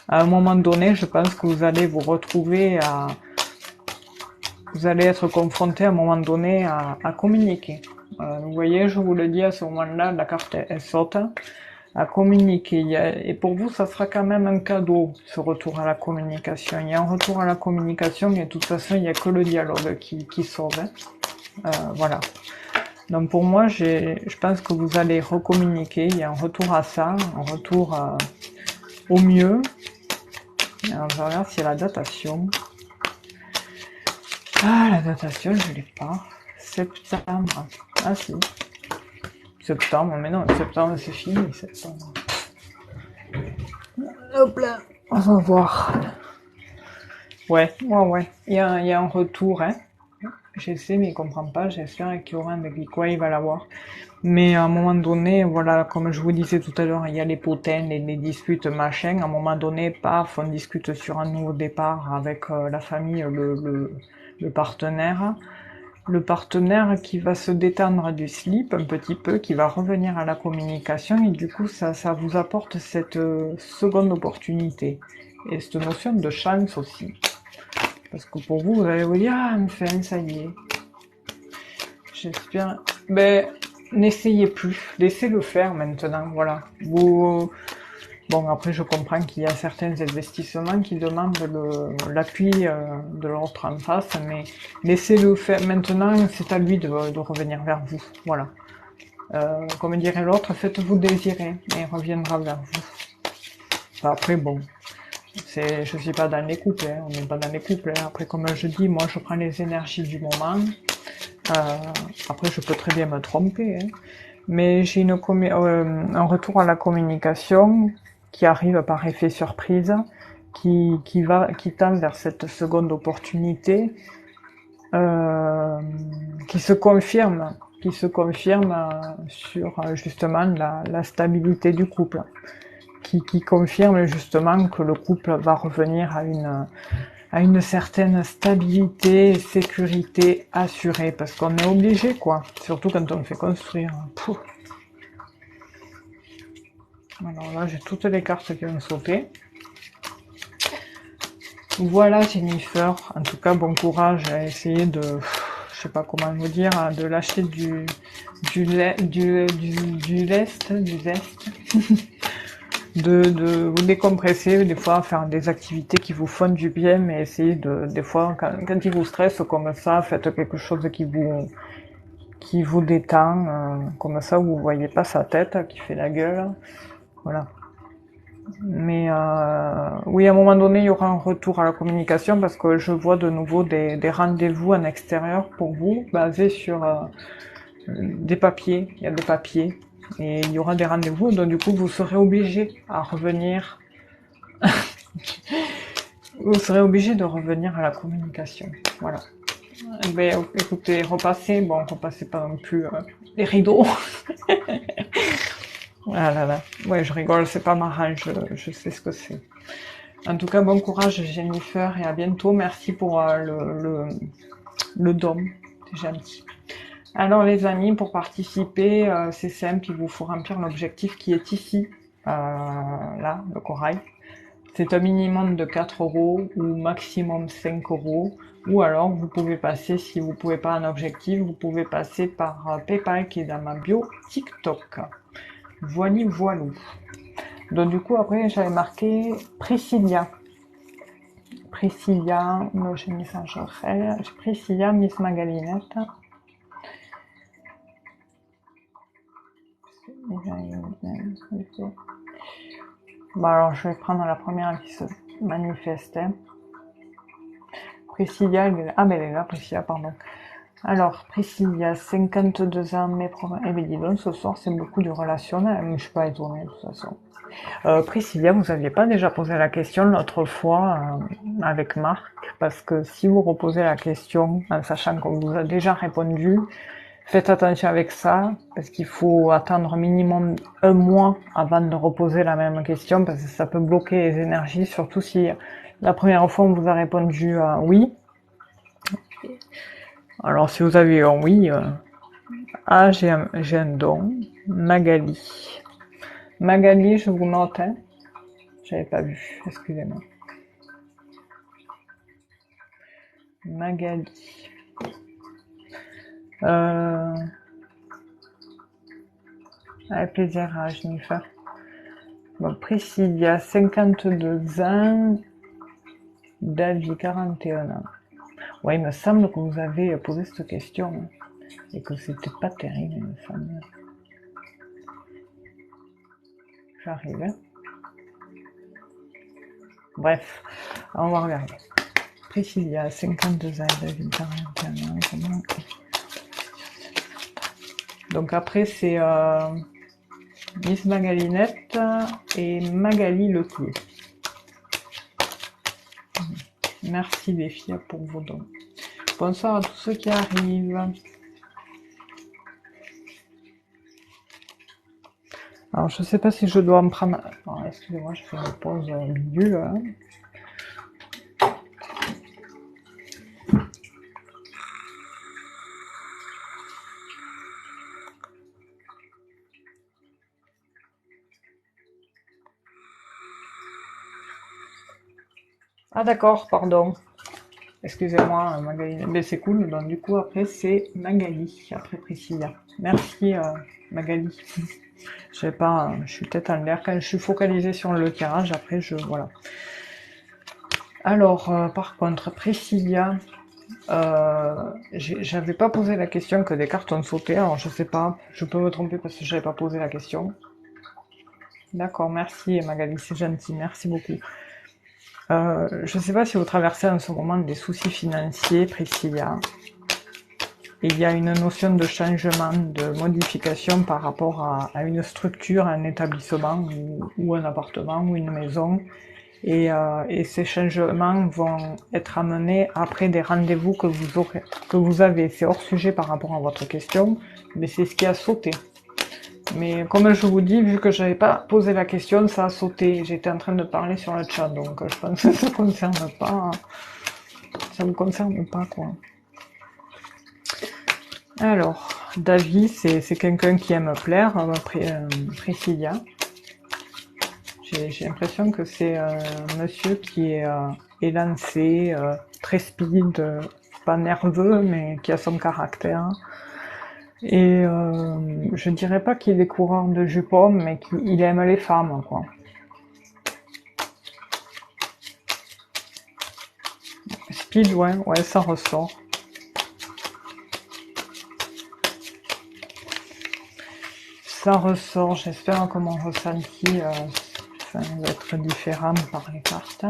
À un moment donné, je pense que vous allez vous retrouver vous allez être confronté à un moment donné à communiquer. Vous voyez, je vous le dis, à ce moment-là, la carte elle saute. à communiquer. Et pour vous, ça sera quand même un cadeau, ce retour à la communication. Il y a un retour à la communication, mais de toute façon, il n'y a que le dialogue qui sauve. Hein. Voilà. Donc pour moi, je pense que vous allez recommuniquer. Il y a un retour à ça, un retour au mieux. Alors, je regarde s'il y a la datation. Ah, la datation, je l'ai pas. Septembre. Ah si. Septembre, mais non, septembre c'est fini, septembre. Hop là. On va voir. Ouais. Il y a un retour, hein. J'essaie, mais il comprend pas. J'espère qu'il y aura un déclic. Ouais, il va l'avoir. Mais à un moment donné, voilà, comme je vous disais tout à l'heure, il y a les potins, les disputes, machin. À un moment donné, paf, on discute sur un nouveau départ avec la famille, le partenaire. Le partenaire qui va se détendre du slip un petit peu, qui va revenir à la communication, et du coup, ça vous apporte cette seconde opportunité. Et cette notion de chance aussi. Parce que pour vous, vous allez vous dire, ah, enfin, ça y est. J'espère. Ben, n'essayez plus. Laissez-le faire maintenant, voilà. Vous... Bon, après, je comprends qu'il y a certains investissements qui demandent l'appui de l'autre en face, mais laissez-le faire. Maintenant, c'est à lui de revenir vers vous, voilà. Comme dirait l'autre, faites-vous désirer, et il reviendra vers vous. Enfin, après, bon, je suis pas dans les couples, hein, on n'est pas dans les couples. Hein. Après, comme je dis, moi, je prends les énergies du moment. Après, je peux très bien me tromper, hein. Mais j'ai un retour à la communication qui arrive par effet surprise, qui tend vers cette seconde opportunité, qui se confirme sur justement la stabilité du couple, qui confirme justement que le couple va revenir à une certaine stabilité et sécurité assurée, parce qu'on est obligé, quoi, surtout quand on le fait construire. Pouh. Alors là, j'ai toutes les cartes qui ont sauté. Voilà Jennifer, en tout cas bon courage à essayer de, je sais pas comment vous dire, de lâcher du lest, de vous décompresser, des fois faire des activités qui vous font du bien, mais essayez des fois, quand il vous stresse comme ça, faites quelque chose qui vous détend, comme ça vous voyez pas sa tête qui fait la gueule, voilà. Mais oui, à un moment donné, il y aura un retour à la communication parce que je vois de nouveau des rendez-vous en extérieur pour vous, basés sur des papiers. Il y a des papiers et il y aura des rendez-vous, donc du coup, vous serez obligé à revenir. Vous serez obligé de revenir à la communication. Voilà. Ben, écoutez, repassez pas non plus les rideaux. Ah là là. Ouais, je rigole, c'est pas marrant, je sais ce que c'est. En tout cas, bon courage Jennifer et à bientôt. Merci pour le don, c'est gentil. Alors les amis, pour participer, c'est simple, il vous faut remplir l'objectif qui est ici, là, le corail. C'est un minimum de 4 € ou maximum 5 €. Ou alors vous pouvez passer, si vous pouvez pas un objectif, vous pouvez passer par PayPal qui est dans ma bio TikTok. Voili voilou. Donc du coup après j'avais marqué Priscilla. Priscilla, non, j'ai mis ça, Priscilla, Miss Magalinette. Bon alors je vais prendre la première qui se manifestait. Priscilla, ah mais elle est là, Priscilla, pardon. Alors, Priscilla, 52 ans, mais eh bien dis donc, ce soir c'est beaucoup de relationnel, mais je suis pas étonnée de toute façon. Priscilla, vous aviez pas déjà posé la question l'autre fois avec Marc, parce que si vous reposez la question en sachant qu'on vous a déjà répondu, faites attention avec ça, parce qu'il faut attendre minimum 1 mois avant de reposer la même question, parce que ça peut bloquer les énergies, surtout si la première fois on vous a répondu oui. Alors si vous avez un oui, j'ai un don, Magali. Magali, je vous note, hein. J'avais pas vu, excusez-moi. Magali. Avec plaisir, Jennifer. Bon, Priscilla, 52 ans, David, 41 ans. Ouais, il me semble que vous avez posé cette question et que c'était pas terrible, il me semble. J'arrive, hein. Bref, on va regarder. Priscilla, 52 ans, David, 41 ans. Comment... Donc après, c'est Miss Magalinette et Magali Leclou. Merci les filles pour vos dons. Bonsoir à tous ceux qui arrivent. Alors je sais pas si je dois me prendre... Excusez-moi, je fais une pause bidule. Hein. Ah d'accord, pardon. Excusez-moi, Magali. Mais c'est cool, donc du coup après c'est Magali, après Priscilla. Merci Magali. Je sais pas, je suis peut-être en l'air quand je suis focalisée sur le tirage, après voilà. Alors par contre, Priscilla, j'avais pas posé la question que des cartes ont sauté, alors je sais pas, je peux me tromper parce que j'avais pas posé la question. D'accord, merci Magali, c'est gentil, merci beaucoup. Je ne sais pas si vous traversez en ce moment des soucis financiers, Priscilla. Il y a une notion de changement, de modification par rapport à une structure, un établissement, ou un appartement, ou une maison. Et ces changements vont être amenés après des rendez-vous que vous avez. C'est hors sujet par rapport à votre question, mais c'est ce qui a sauté. Mais comme je vous dis, vu que j'avais pas posé la question, ça a sauté. J'étais en train de parler sur le chat, donc je pense que ça ne concerne pas. Ça vous concerne pas, quoi. Alors, David, c'est quelqu'un qui aime plaire, Priscilla. J'ai l'impression que c'est un monsieur qui est élancé, très speed, pas nerveux, mais qui a son caractère. Et je dirais pas qu'il est coureur de jupons, mais qu'il aime les femmes, quoi. Speed, ouais, ça ressort. Ça ressort, j'espère que mon ressenti ça va être différent par les cartes.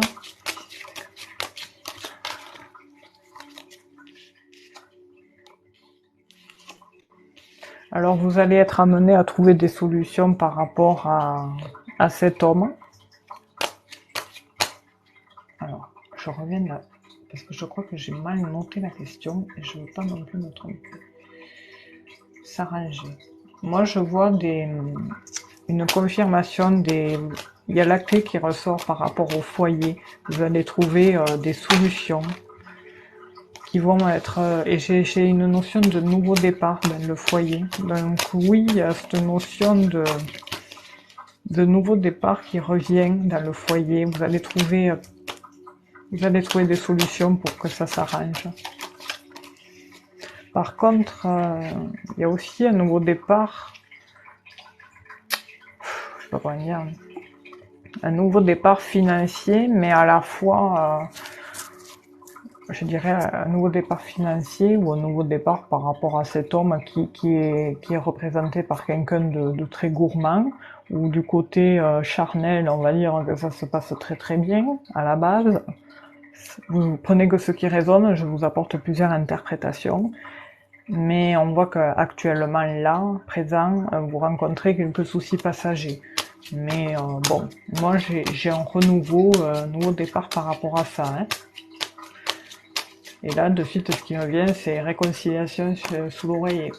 Alors vous allez être amené à trouver des solutions par rapport à cet homme. Alors, je reviens là, parce que je crois que j'ai mal noté la question et je ne veux pas non plus me tromper. S'arranger. Moi je vois une confirmation il y a la clé qui ressort par rapport au foyer. Vous allez trouver des solutions qui vont être... et j'ai une notion de nouveau départ dans le foyer. Donc oui, il y a cette notion de nouveau départ qui revient dans le foyer. Vous allez trouver des solutions pour que ça s'arrange. Par contre, il y a aussi un nouveau départ. Je sais pas comment dire. Un nouveau départ financier, mais à la fois... je dirais un nouveau départ financier ou un nouveau départ par rapport à cet homme qui est représenté par quelqu'un de très gourmand, ou du côté charnel, on va dire que ça se passe très très bien à la base. Vous prenez que ce qui résonne, je vous apporte plusieurs interprétations, mais on voit qu'actuellement là, présent, vous rencontrez quelques soucis passagers. Mais bon, moi j'ai un nouveau départ par rapport à ça, hein. Et là, de suite, ce qui me vient, c'est réconciliation sous l'oreiller.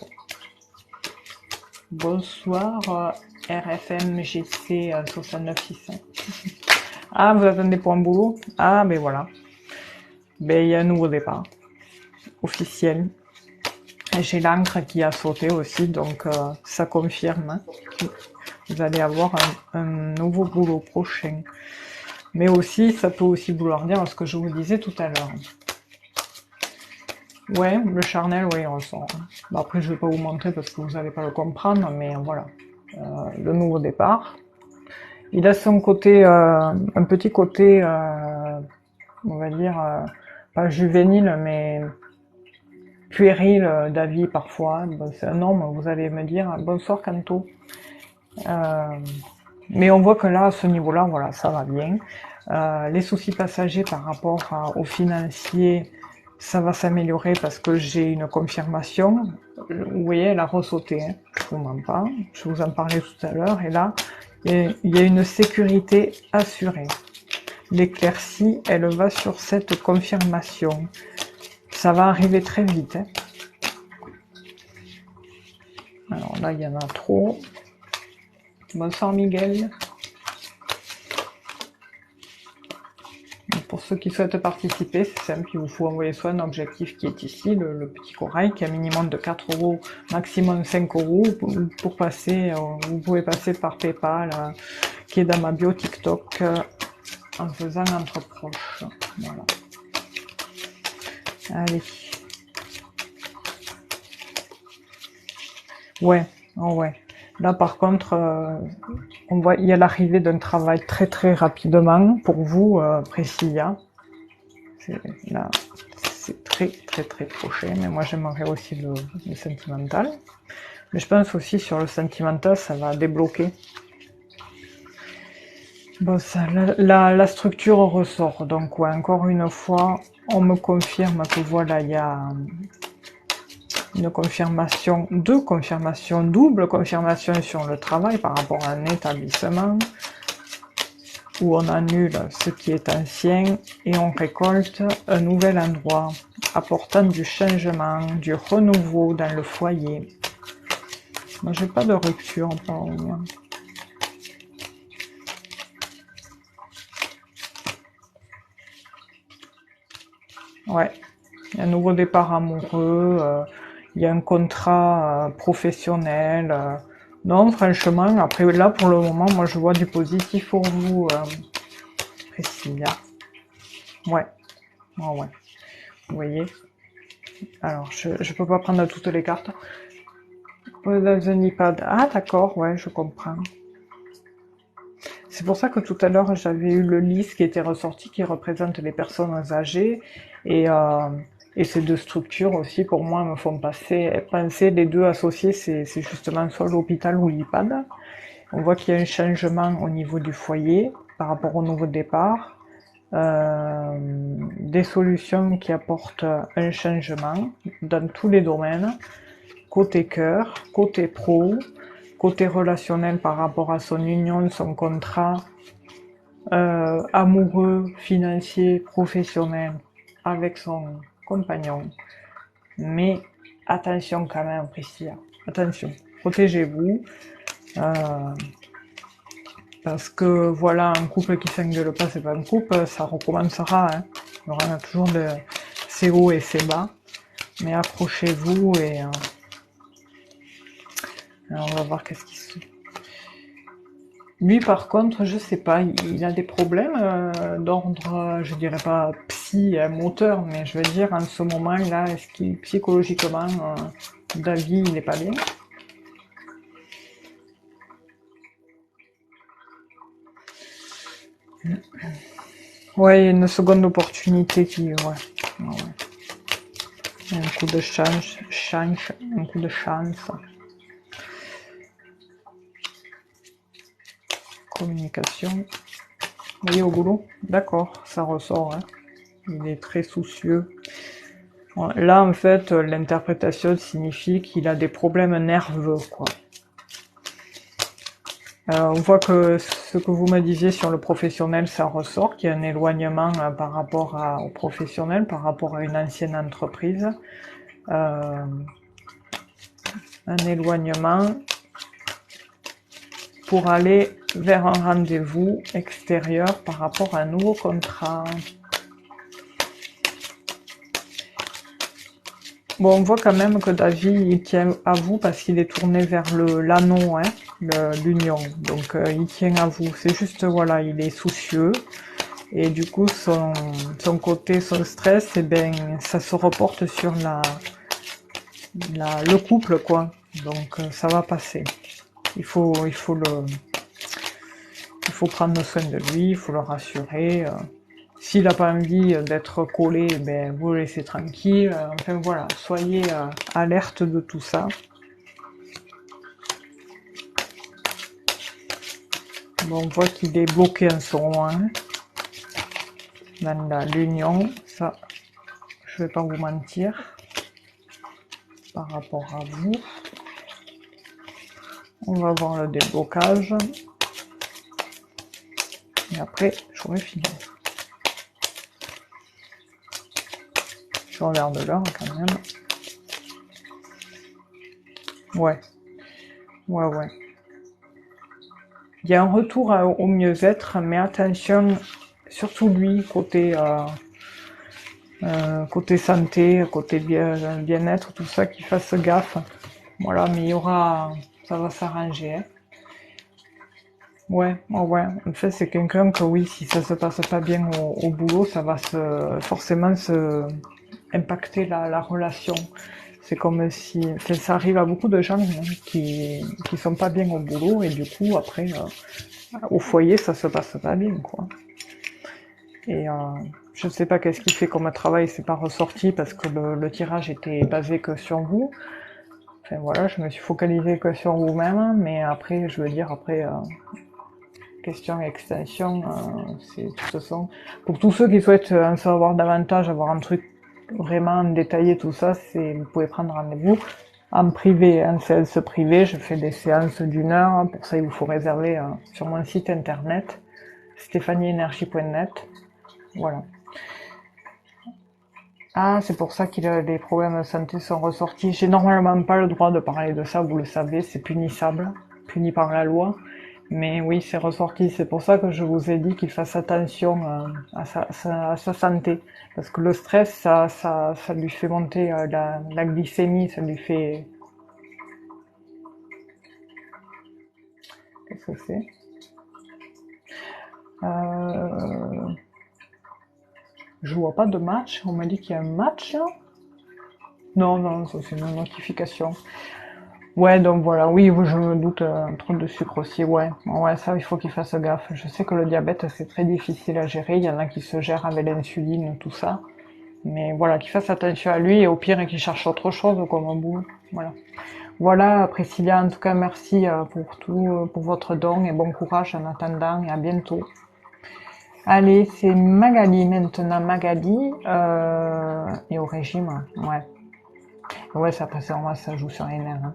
Bonsoir, RFMGC 69600. Ah, vous attendez pour un boulot? Ah, ben voilà. Ben, il y a un nouveau départ. Officiel. J'ai l'encre qui a sauté aussi, donc ça confirme. Vous allez avoir un nouveau boulot prochain. Mais aussi, ça peut aussi vouloir dire ce que je vous disais tout à l'heure. Ouais, le charnel, oui, on ressort. Bon, après, je vais pas vous montrer parce que vous n'allez pas le comprendre, mais voilà. Le nouveau départ. il a son côté, un petit côté, on va dire, pas juvénile, mais puéril d'avis parfois. Bon, c'est un homme, vous allez me dire, bonsoir Kanto. Mais on voit que là, à ce niveau-là, voilà, ça va bien. Les soucis passagers par rapport aux financiers, ça va s'améliorer parce que j'ai une confirmation. Vous voyez, elle a ressauté, hein. Je vous mens pas. Je vous en parlais tout à l'heure. Et là, il y a une sécurité assurée. L'éclaircie, elle va sur cette confirmation. Ça va arriver très vite, hein. Alors là, il y en a trop. Bonsoir Miguel. Pour ceux qui souhaitent participer, c'est simple, il vous faut envoyer soit un objectif qui est ici, le petit corail, qui a un minimum de 4 €, maximum 5 €, pour passer, vous pouvez passer par PayPal, qui est dans ma bio TikTok, en faisant entre proches. Voilà. Allez. Ouais, oh ouais. Là par contre, on voit, il y a l'arrivée d'un travail très très rapidement pour vous, Priscilla. Là, c'est très très très prochain, mais moi j'aimerais aussi le sentimental. Mais je pense aussi sur le sentimental, ça va débloquer. Bon, ça, la structure ressort, donc ouais, encore une fois, on me confirme que voilà, il y a une confirmation, deux confirmations, double confirmation sur le travail par rapport à un établissement, où on annule ce qui est ancien et on récolte un nouvel endroit, apportant du changement, du renouveau dans le foyer. Moi, j'ai pas de rupture par moi. Ouais, il y a un nouveau départ amoureux, il y a un contrat professionnel. Non, franchement, après là, pour le moment, moi, je vois du positif pour vous, Priscilla. Ouais, ouais, ouais. Vous voyez. Alors, je peux pas prendre toutes les cartes. Dans un iPad. Ah, d'accord, ouais, je comprends. C'est pour ça que tout à l'heure, j'avais eu le lys qui était ressorti, qui représente les personnes âgées. Et ces deux structures aussi, pour moi, me font penser les deux associés, c'est justement soit l'hôpital ou l'IPAD. On voit qu'il y a un changement au niveau du foyer par rapport au nouveau départ. Des solutions qui apportent un changement dans tous les domaines, côté cœur, côté pro, côté relationnel par rapport à son union, son contrat, amoureux, financier, professionnel avec son compagnon. Mais attention quand même, Priscilla, attention, protégez-vous. Parce que voilà, un couple qui s'engueule pas, c'est pas un couple, ça recommencera, hein. Il y aura toujours ses hauts et ses bas. Mais accrochez-vous et alors on va voir qu'est-ce qui se... Lui par contre, je sais pas, il a des problèmes d'ordre, je dirais pas psy, moteur, mais je veux dire en ce moment-là, est-ce qu'il psychologiquement, David, il est pas bien? Ouais, il y a une seconde opportunité qui... Ouais. Ouais, ouais. Un coup de chance, un coup de chance. Communication. Vous voyez au boulot? D'accord, ça ressort, hein. Il est très soucieux. Là, en fait, l'interprétation signifie qu'il a des problèmes nerveux, quoi. On voit que ce que vous me disiez sur le professionnel, ça ressort, qu'il y a un éloignement par rapport au professionnel, par rapport à une ancienne entreprise. Un éloignement pour aller vers un rendez-vous extérieur par rapport à un nouveau contrat. Bon, on voit quand même que David, il tient à vous parce qu'il est tourné vers l'anneau, hein, l'union. Donc, il tient à vous. C'est juste, voilà, il est soucieux. Et du coup, son côté, son stress, eh ben, ça se reporte sur le couple, quoi. Donc, ça va passer. Il faut il faut prendre soin de lui, il faut le rassurer. S'il n'a pas envie d'être collé, ben, vous le laissez tranquille. Enfin voilà, soyez alerte de tout ça. Bon, on voit qu'il est bloqué en ce moment, hein, dans l'union. Ça, je vais pas vous mentir par rapport à vous. On va voir le déblocage. Et après, j'aurai fini. Je regarde l'heure quand même. Ouais. Ouais. Il y a un retour au mieux-être, mais attention, surtout lui, côté santé, côté bien-être, tout ça, qu'il fasse gaffe. Voilà, mais il y aura... Ça va s'arranger, hein. Ouais. En fait, c'est quelqu'un que oui, si ça se passe pas bien au boulot, ça va forcément impacter la relation. C'est comme si, enfin, ça arrive à beaucoup de gens qui sont pas bien au boulot et du coup après au foyer ça se passe pas bien quoi. Et je sais pas qu'est-ce qu'il fait comme travail, c'est pas ressorti parce que le tirage était basé que sur vous. Enfin voilà, je me suis focalisée que sur vous-même, mais après je veux dire question et extension, c'est de toute façon pour tous ceux qui souhaitent en savoir davantage, avoir un truc vraiment détaillé tout ça, vous pouvez prendre rendez-vous en privé, en séance privée. Je fais des séances d'1 heure, pour ça il vous faut réserver sur mon site internet stephanieenergie.net. Voilà. Ah, c'est pour ça que les problèmes de santé sont ressortis. J'ai normalement pas le droit de parler de ça, vous le savez, c'est punissable, puni par la loi. Mais oui, c'est ressorti. C'est pour ça que je vous ai dit qu'il fasse attention à sa santé. Parce que le stress, ça lui fait monter la glycémie, ça lui fait... Qu'est-ce que c'est Je vois pas de match. On m'a dit qu'il y a un match. Non, ça c'est une notification. Ouais, donc voilà, oui, je me doute, trop de sucre aussi, ouais. Ouais, ça, il faut qu'il fasse gaffe. Je sais que le diabète, c'est très difficile à gérer. Il y en a qui se gèrent avec l'insuline, tout ça. Mais voilà, qu'il fasse attention à lui et au pire, qu'il cherche autre chose comme un bout. Voilà. Voilà, Priscilla, en tout cas, merci pour tout, pour votre don et bon courage en attendant et à bientôt. Allez, c'est Magali maintenant, Magali, et au régime, ouais. Ouais, ça, après, ça joue sur les nerfs, hein.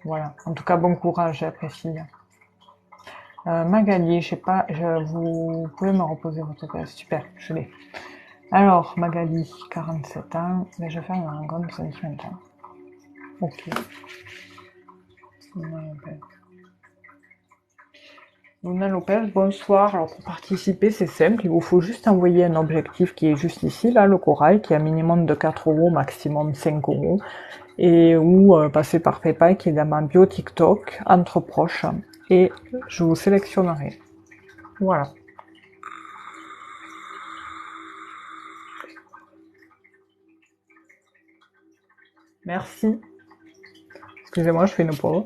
Voilà. En tout cas, bon courage, Priscilla. Magali, je sais pas, vous pouvez me reposer votre place. Super, je l'ai. Alors, Magali, 47 ans, mais je vais faire un grand sentiment. Ok. Luna Lopez, bonsoir. Alors, pour participer, c'est simple, il vous faut juste envoyer un objectif qui est juste ici, là, le corail, qui est un minimum de 4 €, maximum 5 €, et ou passer par PayPal, qui est dans ma bio TikTok, entre proches, et je vous sélectionnerai. Voilà. Merci. Excusez-moi, je fais une pause.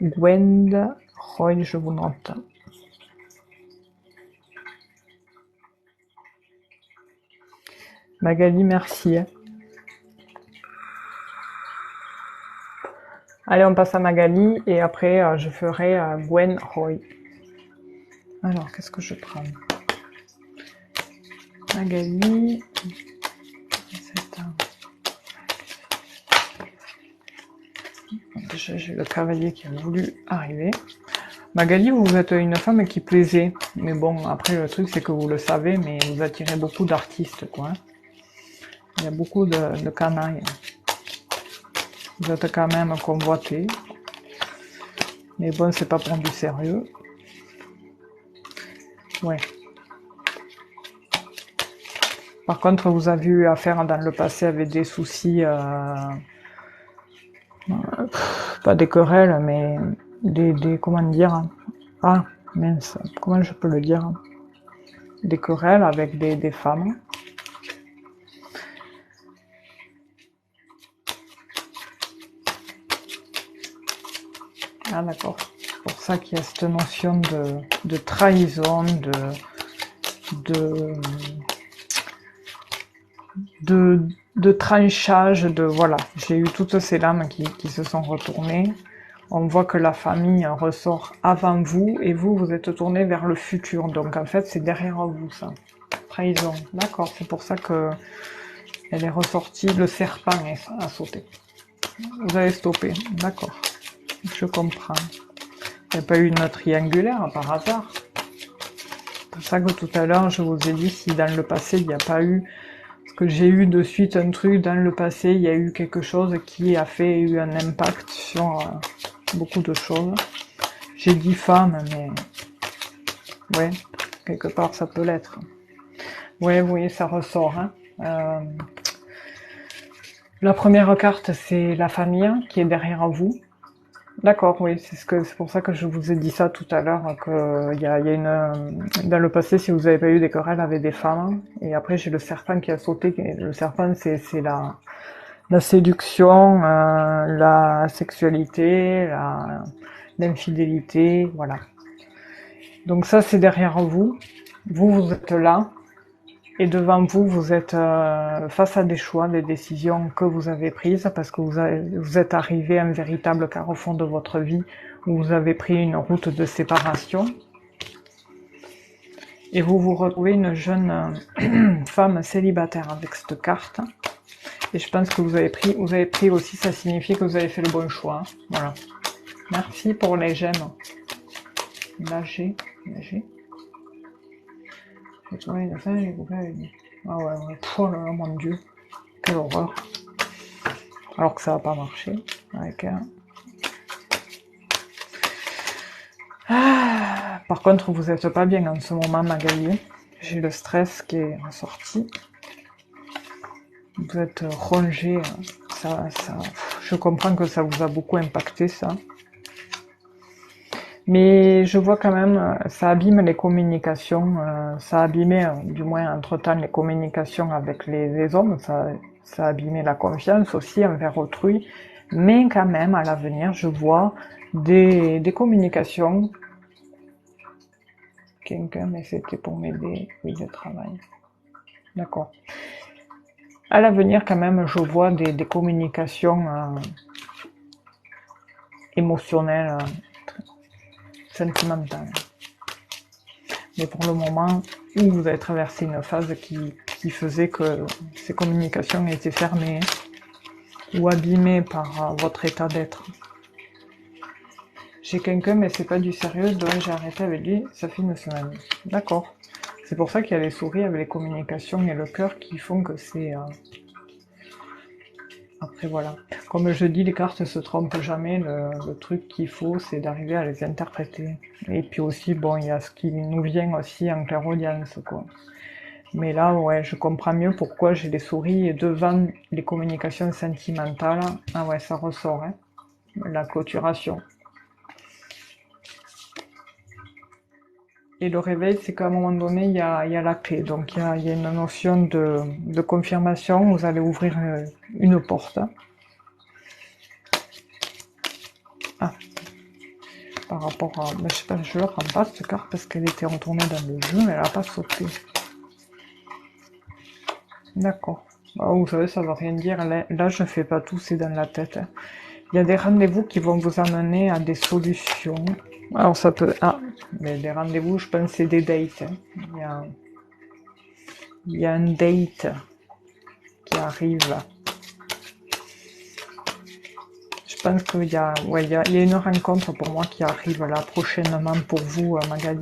Gwend Roy, je vous note. Magali, merci. Allez, on passe à Magali et après je ferai Gwen Roy. Alors, qu'est-ce que je prends? Magali. Déjà, j'ai le cavalier qui a voulu arriver. Magali, vous êtes une femme qui plaisait. Mais bon, après, le truc, c'est que vous le savez, mais vous attirez beaucoup d'artistes, quoi. Il y a beaucoup de canailles. Vous êtes quand même convoité. Mais bon, c'est pas pour du sérieux. Ouais. Par contre, vous avez eu affaire dans le passé avec des soucis, pas des querelles, mais comment dire, ah, mince, comment je peux le dire, des querelles avec des femmes. Ah, d'accord. C'est pour ça qu'il y a cette notion de trahison, de, de tranchage, voilà. J'ai eu toutes ces lames qui se sont retournées. On voit que la famille ressort avant vous et vous êtes tourné vers le futur. Donc en fait, c'est derrière vous, ça. Trahison. D'accord, c'est pour ça que elle est ressortie. Le serpent a sauté. Vous avez stoppé. D'accord. Je comprends. Il n'y a pas eu une triangulaire par hasard. C'est pour ça que tout à l'heure, je vous ai dit si dans le passé, il n'y a pas eu... Parce que j'ai eu de suite un truc, dans le passé, il y a eu quelque chose qui a eu un impact sur beaucoup de choses. J'ai dit femme, mais... Ouais, quelque part, ça peut l'être. Ouais, oui, ça ressort. Hein. La première carte, c'est la famille qui est derrière vous. D'accord, oui, c'est pour ça que je vous ai dit ça tout à l'heure, que il y a une dans le passé, si vous n'avez pas eu des querelles avec des femmes, et après j'ai le serpent qui a sauté. Le serpent, c'est la séduction, la sexualité, l'infidélité, voilà. Donc ça, c'est derrière vous. Vous êtes là. Et devant vous, vous êtes face à des choix, des décisions que vous avez prises parce que vous êtes arrivé à un véritable carrefour de votre vie où vous avez pris une route de séparation. Et vous vous retrouvez une jeune femme célibataire avec cette carte. Et je pense que vous avez pris aussi, ça signifie que vous avez fait le bon choix. Voilà. Merci pour les j'aime. Lâcher. Ah ouais, ouais. Oh là là, mon Dieu. Quelle horreur. Alors que ça va pas marcher. Avec un... Par contre, vous êtes pas bien en ce moment, Magali. J'ai le stress qui est ressorti. Vous êtes rongé. Je comprends que ça vous a beaucoup impacté, ça. Mais je vois quand même, ça abîme les communications, ça a abîmé, du moins entre-temps, les communications avec les hommes, ça a abîmé la confiance aussi envers autrui, mais quand même, à l'avenir, je vois des communications. Quelqu'un, mais c'était pour m'aider, oui, je travaille. D'accord. À l'avenir, quand même, je vois des communications émotionnelles, sentimentales. Mais pour le moment, vous avez traversé une phase qui faisait que ces communications étaient fermées ou abîmées par votre état d'être. J'ai quelqu'un, mais c'est pas du sérieux, donc j'ai arrêté avec lui, ça fait une semaine. D'accord. C'est pour ça qu'il y a les souris avec les communications et le cœur qui font que c'est... Après voilà. Comme je dis, les cartes se trompent jamais, le truc qu'il faut, c'est d'arriver à les interpréter. Et puis aussi, bon, il y a ce qui nous vient aussi en clairaudience, quoi. Mais là, ouais, je comprends mieux pourquoi j'ai des souris devant les communications sentimentales. Ah ouais, ça ressort, hein. La clôturation. Et le réveil, c'est qu'à un moment donné, il y a la clé. Donc il y a une notion de confirmation. Vous allez ouvrir une porte. Ah, par rapport à... Ben, je sais pas, je ne la prends pas cette carte parce qu'elle était retournée dans le jeu, mais elle n'a pas sauté. D'accord. Ah, vous savez, ça ne veut rien dire. Là, je ne fais pas tout, c'est dans la tête. Hein. Il y a des rendez-vous qui vont vous amener à des solutions. Alors ça peut... Ah, mais des rendez-vous, je pense c'est des dates. Hein. Il y a un date qui arrive. Je pense qu'il y a une rencontre pour moi qui arrive là prochainement pour vous, Magali.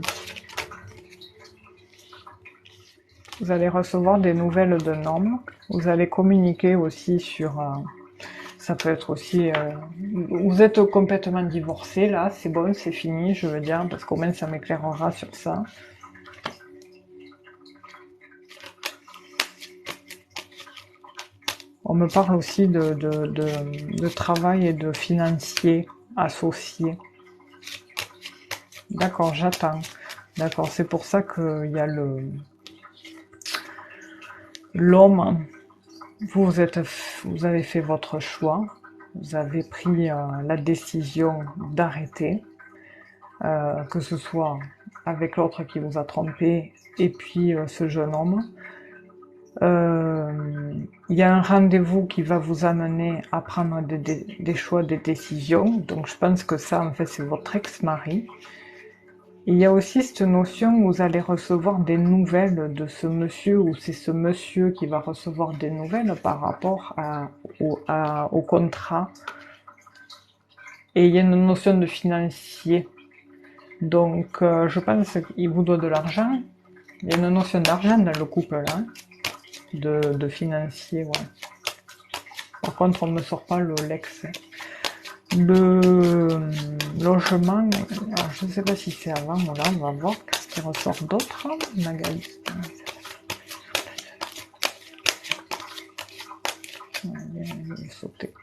Vous allez recevoir des nouvelles d'un homme. Vous allez communiquer aussi sur... ça peut être aussi... vous êtes complètement divorcé là, c'est bon, c'est fini, je veux dire, parce qu'au moins ça m'éclairera sur ça. On me parle aussi de travail et de financier associé. D'accord, j'attends. D'accord, c'est pour ça qu'il y a l'homme. Vous avez fait votre choix. Vous avez pris la décision d'arrêter. que ce soit avec l'autre qui vous a trompé et puis ce jeune homme. Il y a un rendez-vous qui va vous amener à prendre des choix, des décisions. Donc je pense que ça, en fait, c'est votre ex-mari. Il y a aussi cette notion où vous allez recevoir des nouvelles de ce monsieur, ou c'est ce monsieur qui va recevoir des nouvelles par rapport au contrat. Et il y a une notion de financier. Donc je pense qu'il vous doit de l'argent. Il y a une notion d'argent dans le couple là, de financier, ouais. Par contre, on ne me sort pas le l'ex. Le logement, alors je ne sais pas si c'est avant ou là, on va voir ce qui ressort d'autre. Magali. Il est sauté.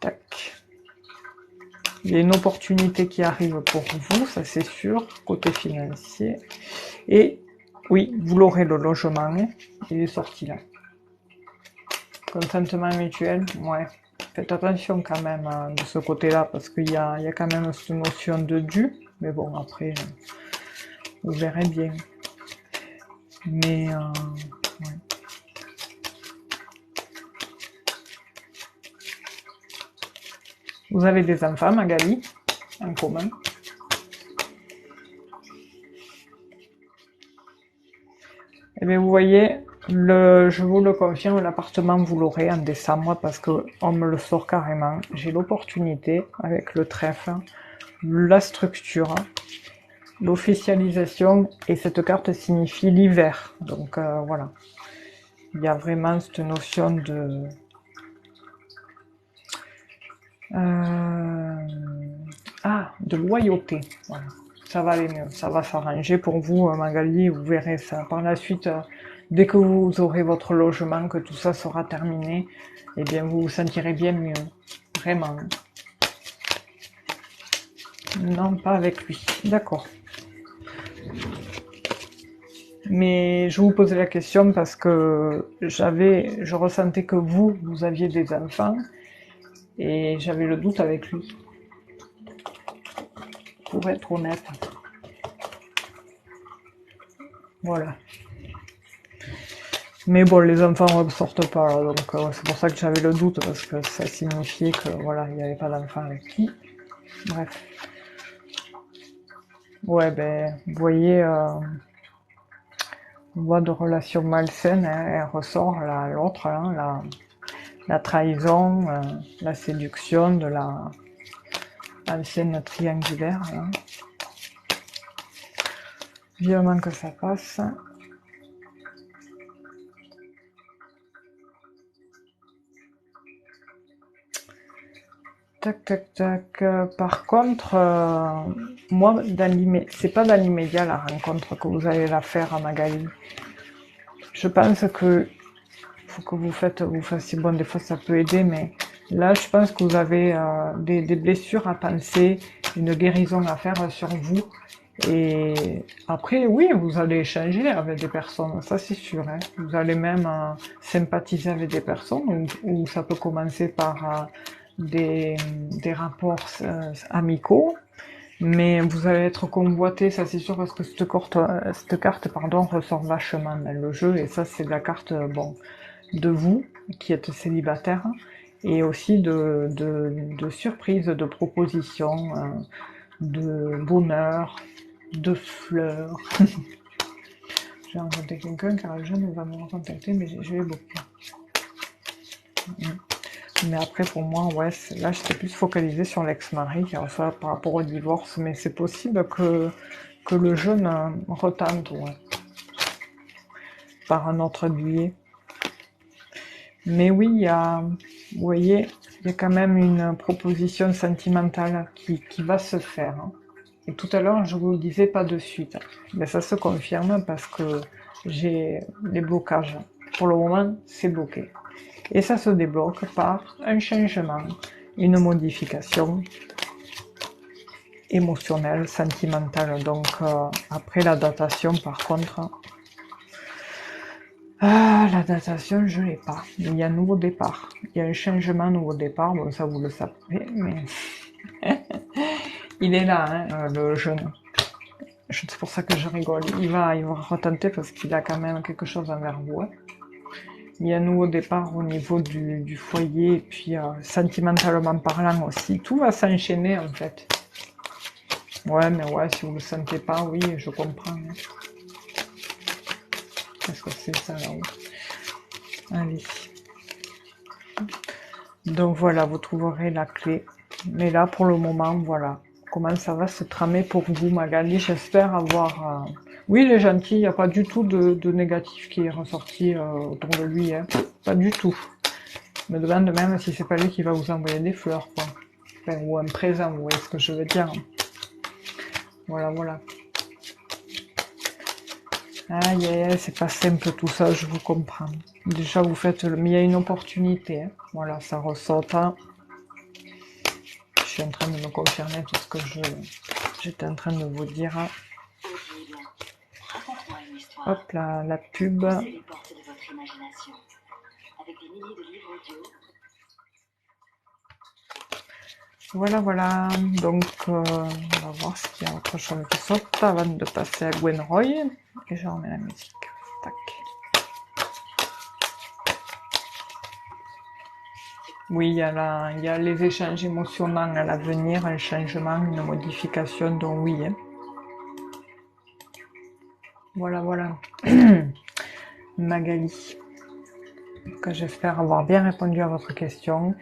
Tac. Il y a une opportunité qui arrive pour vous, ça c'est sûr, côté financier. Et oui, vous l'aurez le logement, il est sorti là. Consentement mutuel, ouais. Faites attention quand même de ce côté-là, parce qu'il y a quand même cette notion de dû, mais bon, après, vous verrez bien. Mais, ouais. Vous avez des enfants, Magali, en commun? Eh bien, vous voyez, je vous le confirme, l'appartement, vous l'aurez en décembre, parce qu'on me le sort carrément. J'ai l'opportunité, avec le trèfle, la structure, l'officialisation, et cette carte signifie l'hiver. Donc voilà, il y a vraiment cette notion de de loyauté. Voilà. Ça va aller mieux, ça va s'arranger pour vous, Magali. Vous verrez ça par la suite, dès que vous aurez votre logement, que tout ça sera terminé, eh bien vous vous sentirez bien mieux, vraiment. Non, pas avec lui, d'accord. Mais je vous posais la question parce que je ressentais que vous aviez des enfants, et j'avais le doute avec lui, pour être honnête. Voilà. Mais bon, les enfants ne sortent pas, là, donc c'est pour ça que j'avais le doute, parce que ça signifiait que voilà, il n'y avait pas d'enfant avec lui. Bref. Ouais, ben, vous voyez, voie de relation malsaine, hein, elle ressort l'autre, hein, la trahison, la séduction de la ancienne triangulaire. Là. Vivement que ça passe. Tac, tac, tac. Par contre, moi, c'est pas dans l'immédiat la rencontre que vous allez la faire à Magali. Je pense que faut que vous fassiez, bon, des fois ça peut aider, mais là, je pense que vous avez des blessures à penser, une guérison à faire sur vous. Et après, oui, vous allez échanger avec des personnes, ça c'est sûr. Hein. Vous allez même sympathiser avec des personnes, ou ça peut commencer par des rapports amicaux, mais vous allez être convoité, ça c'est sûr, parce que cette carte pardon, ressort vachement dans le jeu, et ça c'est la carte bon, de vous qui êtes célibataire, et aussi de surprises, de propositions, de bonheur, de fleurs. J'ai rencontré quelqu'un car le jeune va me recontacter, mais je vais bloquer. Mais après, pour moi, ouais, là, j'étais plus focalisée sur l'ex-mari qui reçoit par rapport au divorce, mais c'est possible que le jeune retente, ouais, par un autre biais. Mais oui, vous voyez, il y a quand même une proposition sentimentale qui va se faire. Hein. Et tout à l'heure, je vous le disais pas de suite. Mais ça se confirme parce que j'ai les blocages. Pour le moment, c'est bloqué. Et ça se débloque par un changement, une modification émotionnelle, sentimentale. Donc après la datation, par contre, la datation, je l'ai pas. Il y a un nouveau départ. Il y a un changement, nouveau départ. Bon, ça vous le savez, mais Il est là, hein, le jeune. C'est pour ça que je rigole. Il va retenter parce qu'il a quand même quelque chose envers vous. Hein. Il y a nous au départ au niveau du foyer et puis sentimentalement parlant aussi. Tout va s'enchaîner en fait. Ouais, mais ouais, si vous le sentez pas, oui, je comprends. Hein. Qu'est-ce que c'est ça là-haut? Allez. Donc voilà, vous trouverez la clé. Mais là, pour le moment, voilà. Comment ça va se tramer pour vous, Magali? J'espère avoir... Oui, il est gentil, il n'y a pas du tout de négatif qui est ressorti autour de lui. Hein. Pas du tout. Je me demande même si c'est pas lui qui va vous envoyer des fleurs, quoi. Enfin, ou un présent, vous voyez ce que je veux dire. Voilà, voilà. Aïe, aïe, aïe, c'est pas simple tout ça, je vous comprends. Déjà, vous faites... Mais il y a une opportunité. Hein. Voilà, ça ressort. Hein. Je suis en train de me confirmer tout ce que j'étais en train de vous dire. Hop là, la pub. Voilà, voilà. Donc, on va voir s'il y a autre chose qui saute avant de passer à Gwen Roy. Et je remets la musique. Tac. Oui, il y a les échanges émotionnels à l'avenir, un changement, une modification, donc oui. Hein. Voilà, voilà. Magali. Donc, j'espère avoir bien répondu à votre question.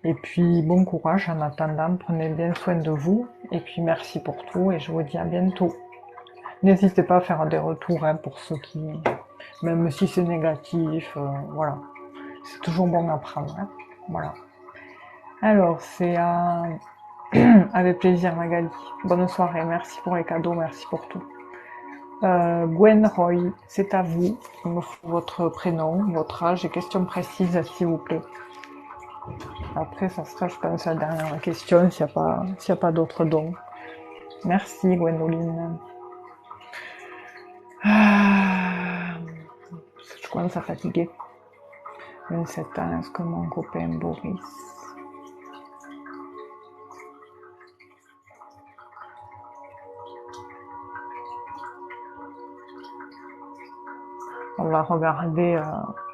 Et puis, bon courage en attendant. Prenez bien soin de vous. Et puis, merci pour tout. Et je vous dis à bientôt. N'hésitez pas à faire des retours hein, pour ceux qui... Même si c'est négatif, voilà. C'est toujours bon à prendre. Hein, voilà. Alors, c'est avec plaisir, Magali. Bonne soirée. Merci pour les cadeaux. Merci pour tout. Gwen Roy, c'est à vous. Il me faut votre prénom, votre âge et questions précises, s'il vous plaît. Après, ça sera, je pense, la dernière question, s'il n'y a pas d'autres dons. Merci, Gwendoline. Je commence à fatiguer. 27 ans, est-ce que mon copain Boris... On va regarder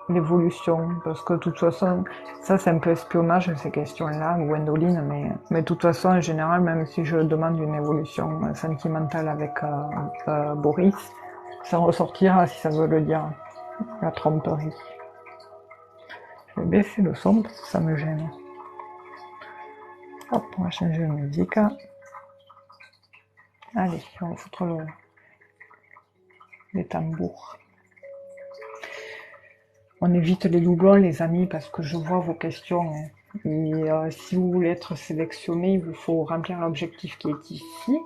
l'évolution, parce que de toute façon, ça c'est un peu espionnage ces questions-là, Gwendoline, mais de toute façon, en général, même si je demande une évolution sentimentale avec Boris, ça ressortira si ça veut le dire, la tromperie. Je vais baisser le son parce que ça me gêne. Hop, on va changer de musique. Allez, on va foutre les tambours. On évite les doublons, les amis, parce que je vois vos questions. Hein. Et si vous voulez être sélectionné, il vous faut remplir l'objectif qui est ici.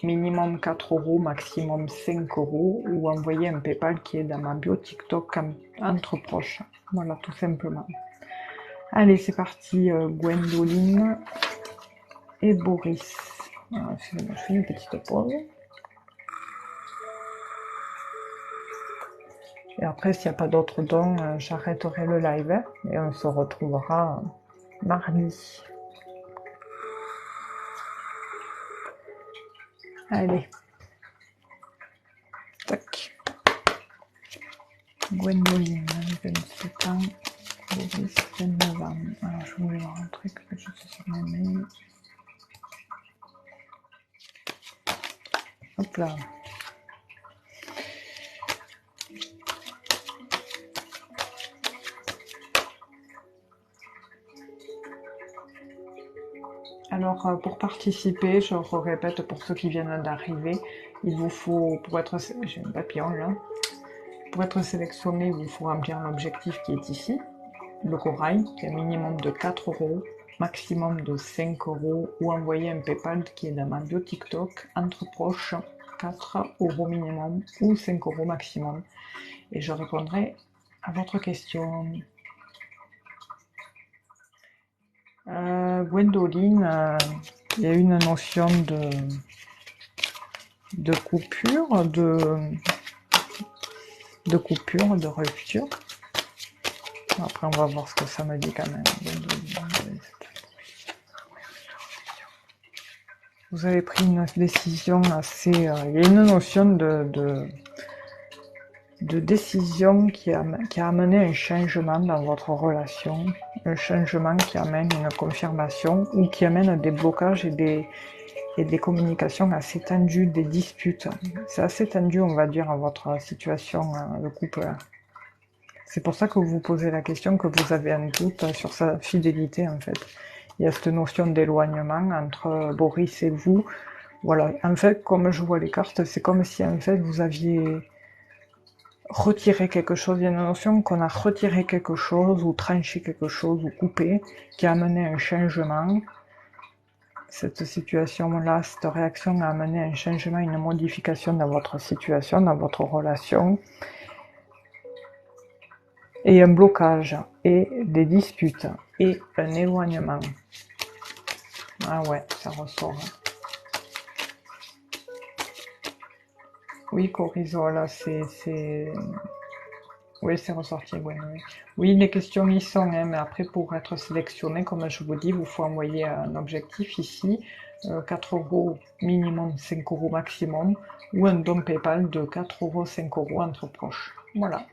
Minimum 4 €, maximum 5 €, ou envoyer un PayPal qui est dans ma bio TikTok entre proches. Voilà, tout simplement. Allez, c'est parti, Gwendoline et Boris. Alors, je fais une petite pause. Et après, s'il n'y a pas d'autres dons, j'arrêterai le live hein, et on se retrouvera mardi. Allez. Tac. Gwendoline, 27 ans. Boris, 29 ans. Alors, je voulais voir un truc que je sais sur mon mail. Hop là. Alors, pour participer, je répète pour ceux qui viennent d'arriver, il vous faut, pour être, j'ai un papillon là, pour être sélectionné, il vous faut remplir l'objectif qui est ici, le corail, qui est un minimum de 4 €, maximum de 5 € ou envoyer un PayPal qui est dans ma bio TikTok, entre proches, 4 € minimum ou 5 € maximum. Et je répondrai à votre question. Gwendoline, il y a une notion de coupure, de coupure, de rupture. Après, on va voir ce que ça me dit quand même. vous avez pris une décision assez... il y a une notion de décision qui a amené un changement dans votre relation, un changement qui amène une confirmation ou qui amène des blocages et des communications assez tendues, des disputes. C'est assez tendu, on va dire, à votre situation de couple. C'est pour ça que vous vous posez la question, que vous avez un doute sur sa fidélité, en fait. Il y a cette notion d'éloignement entre Boris et vous. Voilà, en fait, comme je vois les cartes, c'est comme si, en fait, vous aviez retiré quelque chose. Il y a une notion qu'on a retiré quelque chose, ou tranché quelque chose, ou coupé, qui a amené un changement. Cette situation-là, cette réaction a amené un changement, une modification dans votre situation, dans votre relation, et un blocage, et des disputes, et un éloignement. Ah ouais, ça ressort. Oui, Corizo, là, c'est... Oui, c'est ressorti, oui, oui. Oui, les questions y sont, hein, mais après, pour être sélectionné, comme je vous dis, vous faut envoyer un objectif ici, 4 euros minimum, 5 euros maximum, ou un don PayPal de 4 euros, 5 euros entre proches. Voilà.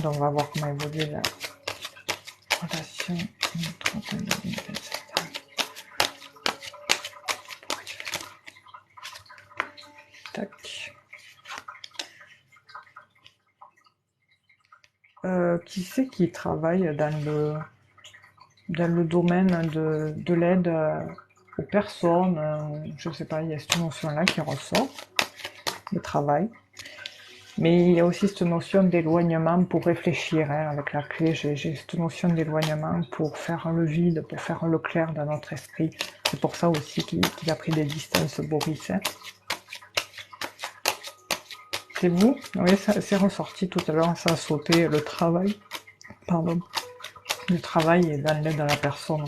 Donc, on va voir comment évolue la relation entre 2027. Tac. Qui c'est qui travaille dans le domaine de l'aide aux personnes, je sais pas, il y a cette notion-là qui ressort, le travail. Mais il y a aussi cette notion d'éloignement pour réfléchir, hein, avec la clé, j'ai cette notion d'éloignement pour faire le vide, pour faire le clair dans notre esprit. C'est pour ça aussi qu'il a pris des distances, Boris. Hein. C'est vous? Oui, c'est ressorti tout à l'heure, ça a sauté, le travail. Pardon. Le travail est dans l'aide à la personne.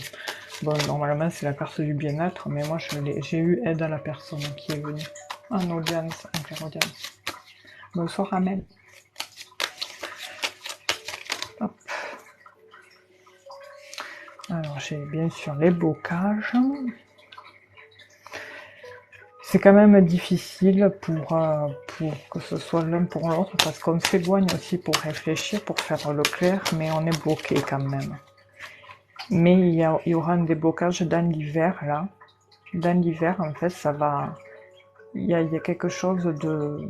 Bon, normalement, c'est la carte du bien-être, mais moi, j'ai eu aide à la personne qui est venue. En audience, en clairaudience. Bonsoir, Amel. Hop. Alors, j'ai bien sûr les blocages. C'est quand même difficile pour que ce soit l'un pour l'autre, parce qu'on s'éloigne aussi pour réfléchir, pour faire le clair, mais on est bloqué quand même. Mais il y aura un déblocage dans l'hiver, là. Dans l'hiver, en fait, ça va... Il y a quelque chose de...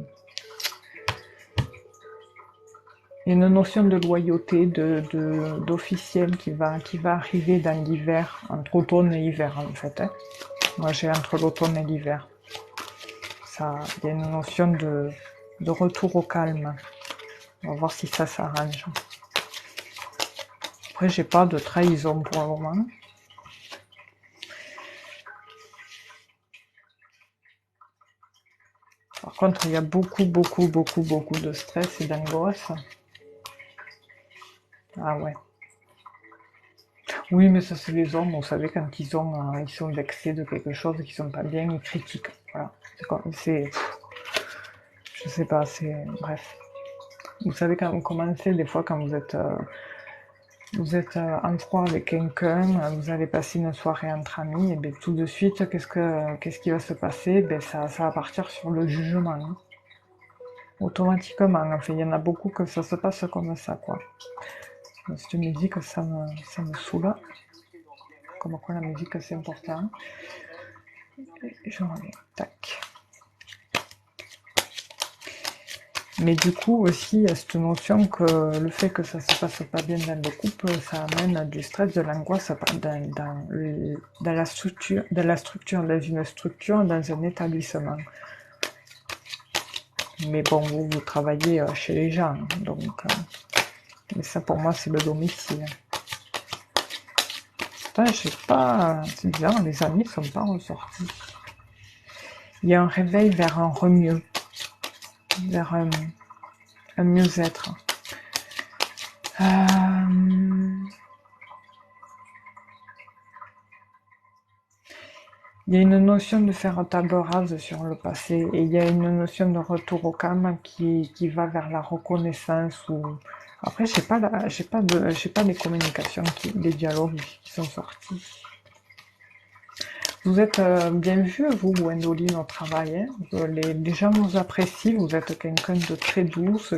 Il y a une notion de loyauté, d'officiel qui va arriver dans l'hiver, entre automne et hiver, en fait. Hein. Moi, j'ai entre l'automne et l'hiver. Il y a une notion de retour au calme. On va voir si ça s'arrange. Après, j'ai pas de trahison pour le moment. Par contre, il y a beaucoup de stress et d'angoisse. Ah ouais. Oui, mais ça c'est les hommes, vous savez, quand ils sont vexés de quelque chose, qu'ils sont pas bien, ils critiquent. Voilà. Je sais pas, bref. Vous savez comment c'est, des fois, quand vous êtes en froid avec quelqu'un, vous allez passer une soirée entre amis, et bien tout de suite, qu'est-ce qui va se passer? Ben ça va partir sur le jugement. Hein. Automatiquement, enfin, il y en a beaucoup que ça se passe comme ça, quoi. Cette musique, ça me saoule. Comme quoi la musique, c'est important. Je reviens. Tac. Mais du coup aussi, il y a cette notion que le fait que ça se passe pas bien dans le couple, ça amène du stress, de l'angoisse dans la structure, dans une structure, dans un établissement. Mais bon, vous travaillez chez les gens, donc... mais ça, pour moi, c'est le domicile. Putain, je sais pas... C'est bizarre, les amis sont pas ressortis. Il y a un réveil vers un remieux. Vers un mieux-être. Il y a une notion de faire table rase sur le passé et il y a une notion de retour au calme qui va vers la reconnaissance ou après j'ai pas des communications des dialogues qui sont sortis. Vous êtes bien vu, vous, Gwendoline, au travail. Hein, les gens vous apprécient, vous êtes quelqu'un de très douce,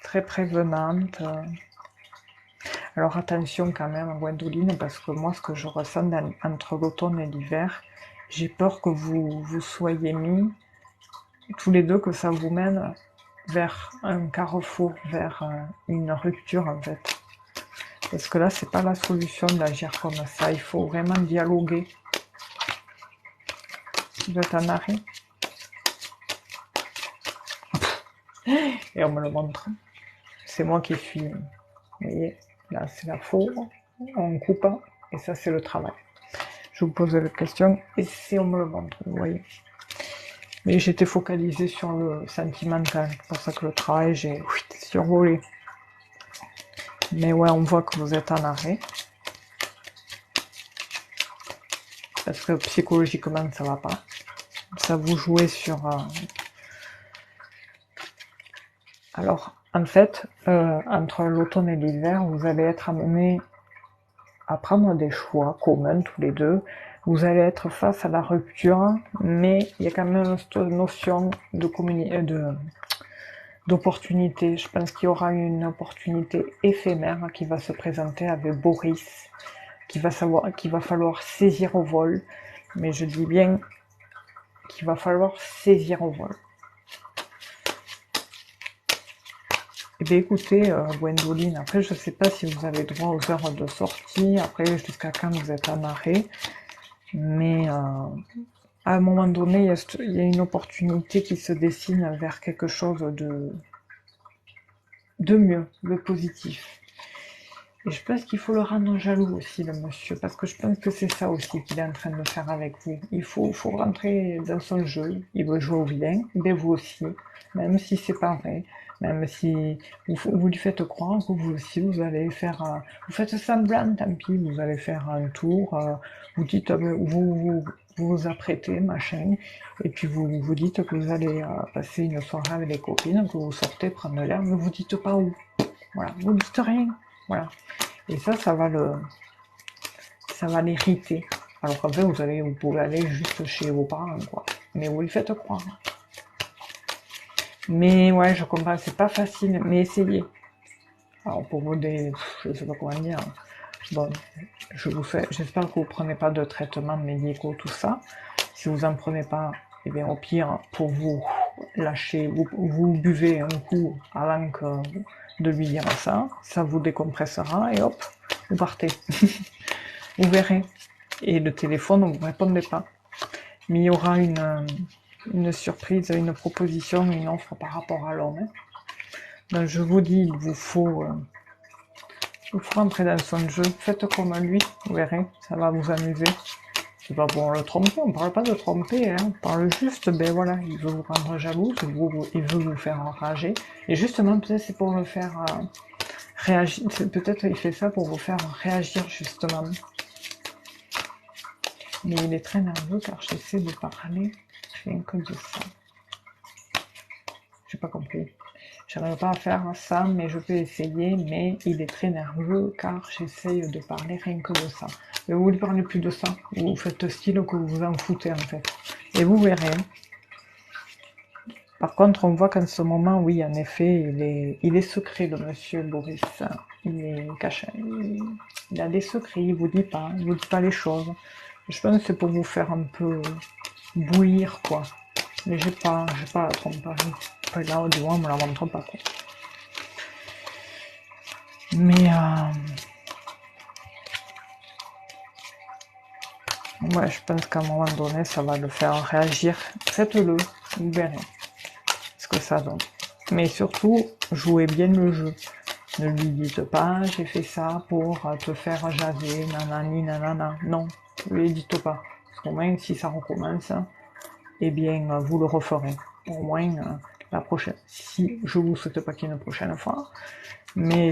très prévenante. Alors attention quand même, Gwendoline, parce que moi, ce que je ressens entre l'automne et l'hiver, j'ai peur que vous soyez mis, tous les deux, que ça vous mène vers un carrefour, vers une rupture, en fait. Parce que là, c'est pas la solution d'agir comme ça, il faut vraiment dialoguer. Vous êtes en arrêt. Et on me le montre. C'est moi qui suis... Vous voyez, là, c'est la faux, on coupe, et ça, c'est le travail. Je vous pose la question, et si on me le montre, vous voyez. Mais j'étais focalisée sur le sentimental, c'est pour ça que le travail, j'ai survolé. Mais ouais, on voit que vous êtes en arrêt. Parce que psychologiquement, ça va pas. Ça vous jouez sur... Alors, en fait, entre l'automne et l'hiver, vous allez être amenés à prendre des choix communs tous les deux. Vous allez être face à la rupture, mais il y a quand même cette notion d'opportunité. Je pense qu'il y aura une opportunité éphémère qui va se présenter avec Boris, qu'il va falloir saisir au vol. Mais je dis bien qu'il va falloir saisir au vol. Eh bien écoutez, Gwendoline, après je sais pas si vous avez droit aux heures de sortie, après jusqu'à quand vous êtes en arrêt, mais à un moment donné, il y a une opportunité qui se dessine vers quelque chose de mieux, de positif. Et je pense qu'il faut le rendre jaloux aussi, le monsieur, parce que je pense que c'est ça aussi qu'il est en train de faire avec vous. Il faut rentrer dans son jeu, il veut jouer au vilain, mais vous aussi, même si c'est pas vrai, même si vous lui faites croire que vous aussi, vous allez faire... vous faites semblant, tant pis, vous allez faire un tour, vous dites, vous apprêtez, machin, et puis vous dites que vous allez passer une soirée avec les copines, que vous sortez prendre l'air, mais vous dites pas où. Voilà, vous dites rien, voilà. Et ça va l'irriter. Alors qu'en fait, vous pouvez aller juste chez vos parents, quoi. Mais vous lui faites croire. Mais ouais, je comprends, c'est pas facile, mais essayez. Alors pour vous je sais pas comment dire. Bon, j'espère que vous prenez pas de traitements médicaux, tout ça. Si vous en prenez pas, eh bien au pire, pour vous lâcher, vous buvez un coup avant de lui dire ça, ça vous décompressera et hop, vous partez. Vous verrez. Et le téléphone, on ne vous répondez pas. Mais il y aura une surprise, une proposition, une offre par rapport à l'homme. Hein. Donc je vous dis, il vous faut rentrer dans son jeu. Faites comme lui, vous verrez, ça va vous amuser. C'est pas pour le tromper, on parle pas de tromper, hein. On parle juste, ben voilà, il veut vous rendre jalouse, il veut vous faire enrager. Et justement, peut-être c'est pour le faire réagir, peut-être il fait ça pour vous faire réagir justement. Mais il est très nerveux car j'essaie de parler rien que de ça. J'ai pas compris. J'arrive pas à faire ça, mais je peux essayer, mais il est très nerveux car j'essaye de parler rien que de ça. Mais vous ne parlez plus de ça, vous faites style que vous vous en foutez en fait. Et vous verrez. Par contre, on voit qu'en ce moment, oui, en effet, il est secret, le monsieur Boris. Il est caché. Il a des secrets, il vous dit pas les choses. Je pense que c'est pour vous faire un peu bouillir, quoi. Mais j'ai pas la tromperie. Là, du moins, on me la montre pas, quoi. Mais, ouais, je pense qu'à un moment donné, ça va le faire réagir. Faites-le, vous verrez ce que ça donne. Mais surtout, jouez bien le jeu. Ne lui dites pas, j'ai fait ça pour te faire jaser, nanani, nanana. Non, ne lui dites pas. Parce qu'au moins, si ça recommence, eh bien, vous le referez. Au moins, la prochaine. Si je vous souhaite pas qu'il y ait une prochaine fois, mais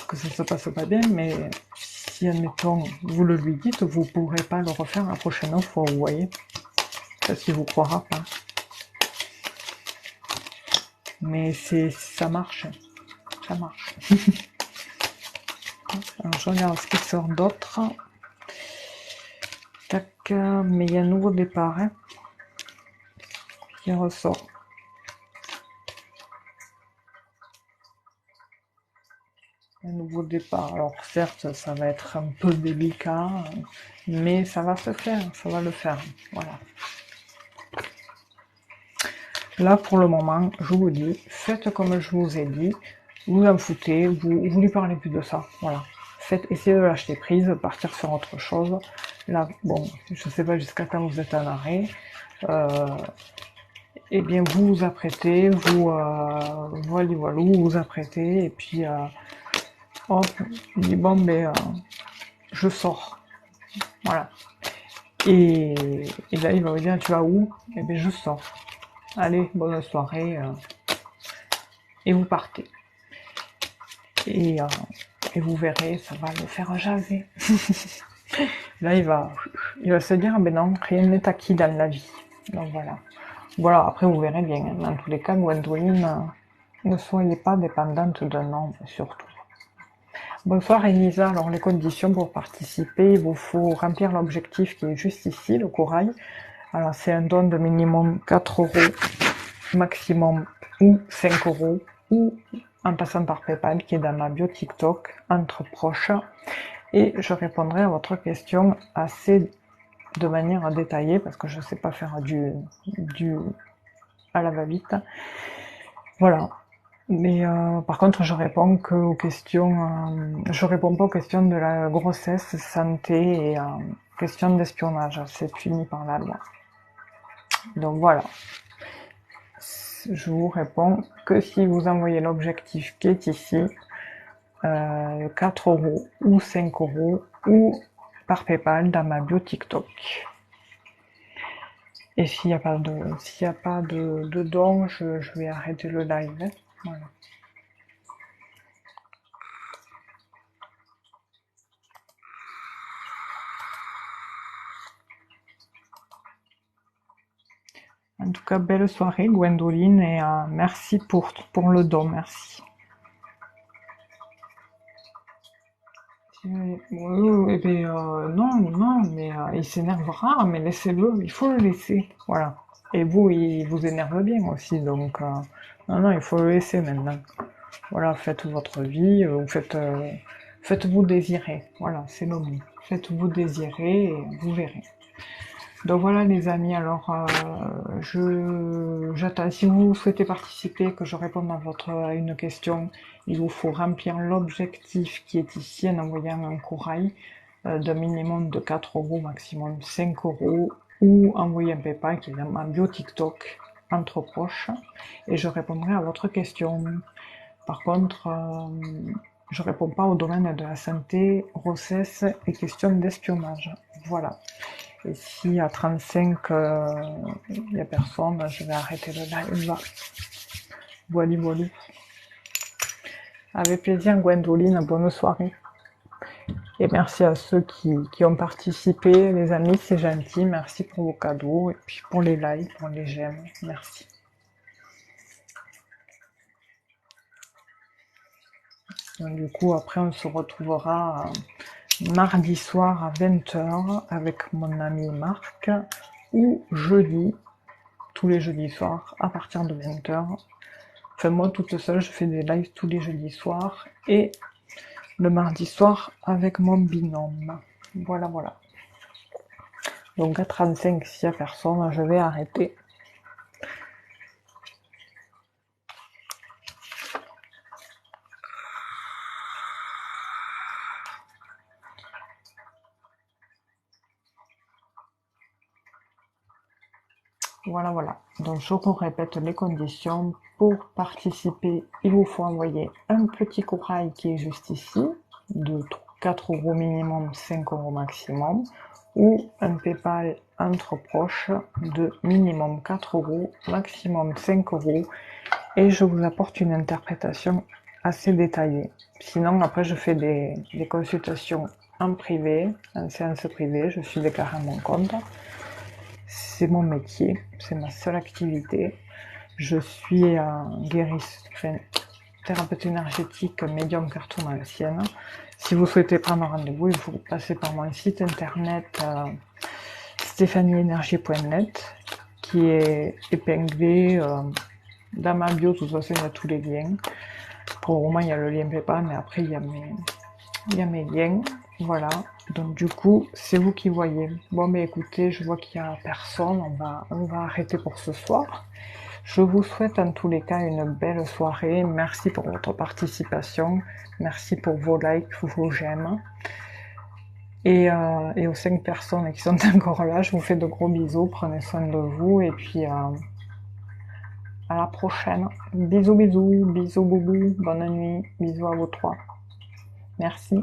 que ça se passe pas bien, mais si, admettons, vous le lui dites, vous pourrez pas le refaire la prochaine fois, vous voyez. Parce qu'il vous croira pas. Mais ça marche. Ça marche. Alors, je regarde ce qui sort d'autre. Tac, mais il y a un nouveau départ hein, qui ressort. Un nouveau départ. Alors certes, ça va être un peu délicat, mais ça va se faire, ça va le faire. Voilà. Là, pour le moment, je vous dis, faites comme je vous ai dit, vous en foutez, vous lui parlez plus de ça. Voilà. Faites, essayez de lâcher prise, partir sur autre chose. Là, bon, je sais pas jusqu'à quand vous êtes en arrêt. Eh bien, vous vous apprêtez, voilà, vous vous apprêtez, et puis, hop, il dit, bon, ben, je sors. Voilà. Et là, il va vous dire, tu vas où? Eh bien, je sors. Allez, bonne soirée. Et vous partez. Et vous verrez, ça va le faire jaser. Là, il va se dire, ah ben non, rien n'est acquis dans la vie. Donc voilà. Voilà, après vous verrez bien. Dans tous les cas, Gwendoline, ne soyez pas dépendante d'un homme, surtout. Bonsoir Elisa, alors les conditions pour participer, il vous faut remplir l'objectif qui est juste ici, le corail. Alors c'est un don de minimum 4 euros, maximum ou 5 euros, ou en passant par PayPal qui est dans ma bio TikTok, entre proches. Et je répondrai à votre question assez de manière détaillée parce que je ne sais pas faire du à la va-vite. Voilà. Mais par contre, je réponds que aux questions, je réponds pas aux questions de la grossesse, santé et questions d'espionnage. C'est puni par la loi. Donc voilà. Je vous réponds que si vous envoyez l'objectif qui est ici, 4 euros ou 5 euros ou par PayPal dans ma bio TikTok. Et s'il n'y a pas de don, je vais arrêter le live. Voilà. En tout cas, belle soirée, Gwendoline, et merci pour le don, merci. Oui, non, mais il s'énervera, mais laissez-le, il faut le laisser, voilà. Et vous, il vous énerve bien aussi, donc non, il faut le laisser maintenant. Voilà, faites votre vie, faites-vous désirer, voilà, c'est le mot. Faites-vous désirer et vous verrez. Donc voilà les amis, alors j'attends, si vous souhaitez participer, que je réponde à une question, il vous faut remplir l'objectif qui est ici en envoyant un corail d'un minimum de 4 euros, maximum 5 euros, ou envoyer un PayPal qui est dans ma bio TikTok, entre proches, et je répondrai à votre question. Par contre, je réponds pas au domaine de la santé, grossesse et questions d'espionnage. Voilà. Et si à 35, il n'y a personne, je vais arrêter le live. Voilà, voilà. Avec plaisir, Gwendoline, bonne soirée. Et merci à ceux qui ont participé, les amis, c'est gentil. Merci pour vos cadeaux et puis pour les likes, pour les j'aime. Merci. Donc, du coup, après, on se retrouvera mardi soir à 20h avec mon ami Marc, ou jeudi, tous les jeudis soirs à partir de 20h. Enfin, moi toute seule, je fais des lives tous les jeudis soirs et le mardi soir avec mon binôme. Voilà, voilà. Donc à 35, s'il n'y a personne, je vais arrêter. Voilà, voilà. Donc je vous répète les conditions. Pour participer, il vous faut envoyer un petit corail qui est juste ici, de 4 euros minimum, 5 euros maximum, ou un PayPal entre proches de minimum 4 euros, maximum 5 euros, et je vous apporte une interprétation assez détaillée. Sinon, après, je fais des consultations en privé, en séance privée, je suis déclarée à mon compte. C'est mon métier, c'est ma seule activité. Je suis thérapeute énergétique, médium cartomancienne. Si vous souhaitez prendre rendez-vous, il faut passer par mon site internet stéphanieenergie.net, qui est épinglé dans ma bio. De toute façon, il y a tous les liens. Pour le moment, il y a le lien PayPal, mais après, il y a mes liens. Voilà. Donc, du coup, c'est vous qui voyez. Bon, mais écoutez, je vois qu'il n'y a personne. On va arrêter pour ce soir. Je vous souhaite en tous les cas une belle soirée. Merci pour votre participation. Merci pour vos likes, vos j'aime. Et aux 5 personnes qui sont encore là, je vous fais de gros bisous. Prenez soin de vous. Et puis, à la prochaine. Bisous, bisous. Bisous, boubou. Bonne nuit. Bisous à vous trois. Merci.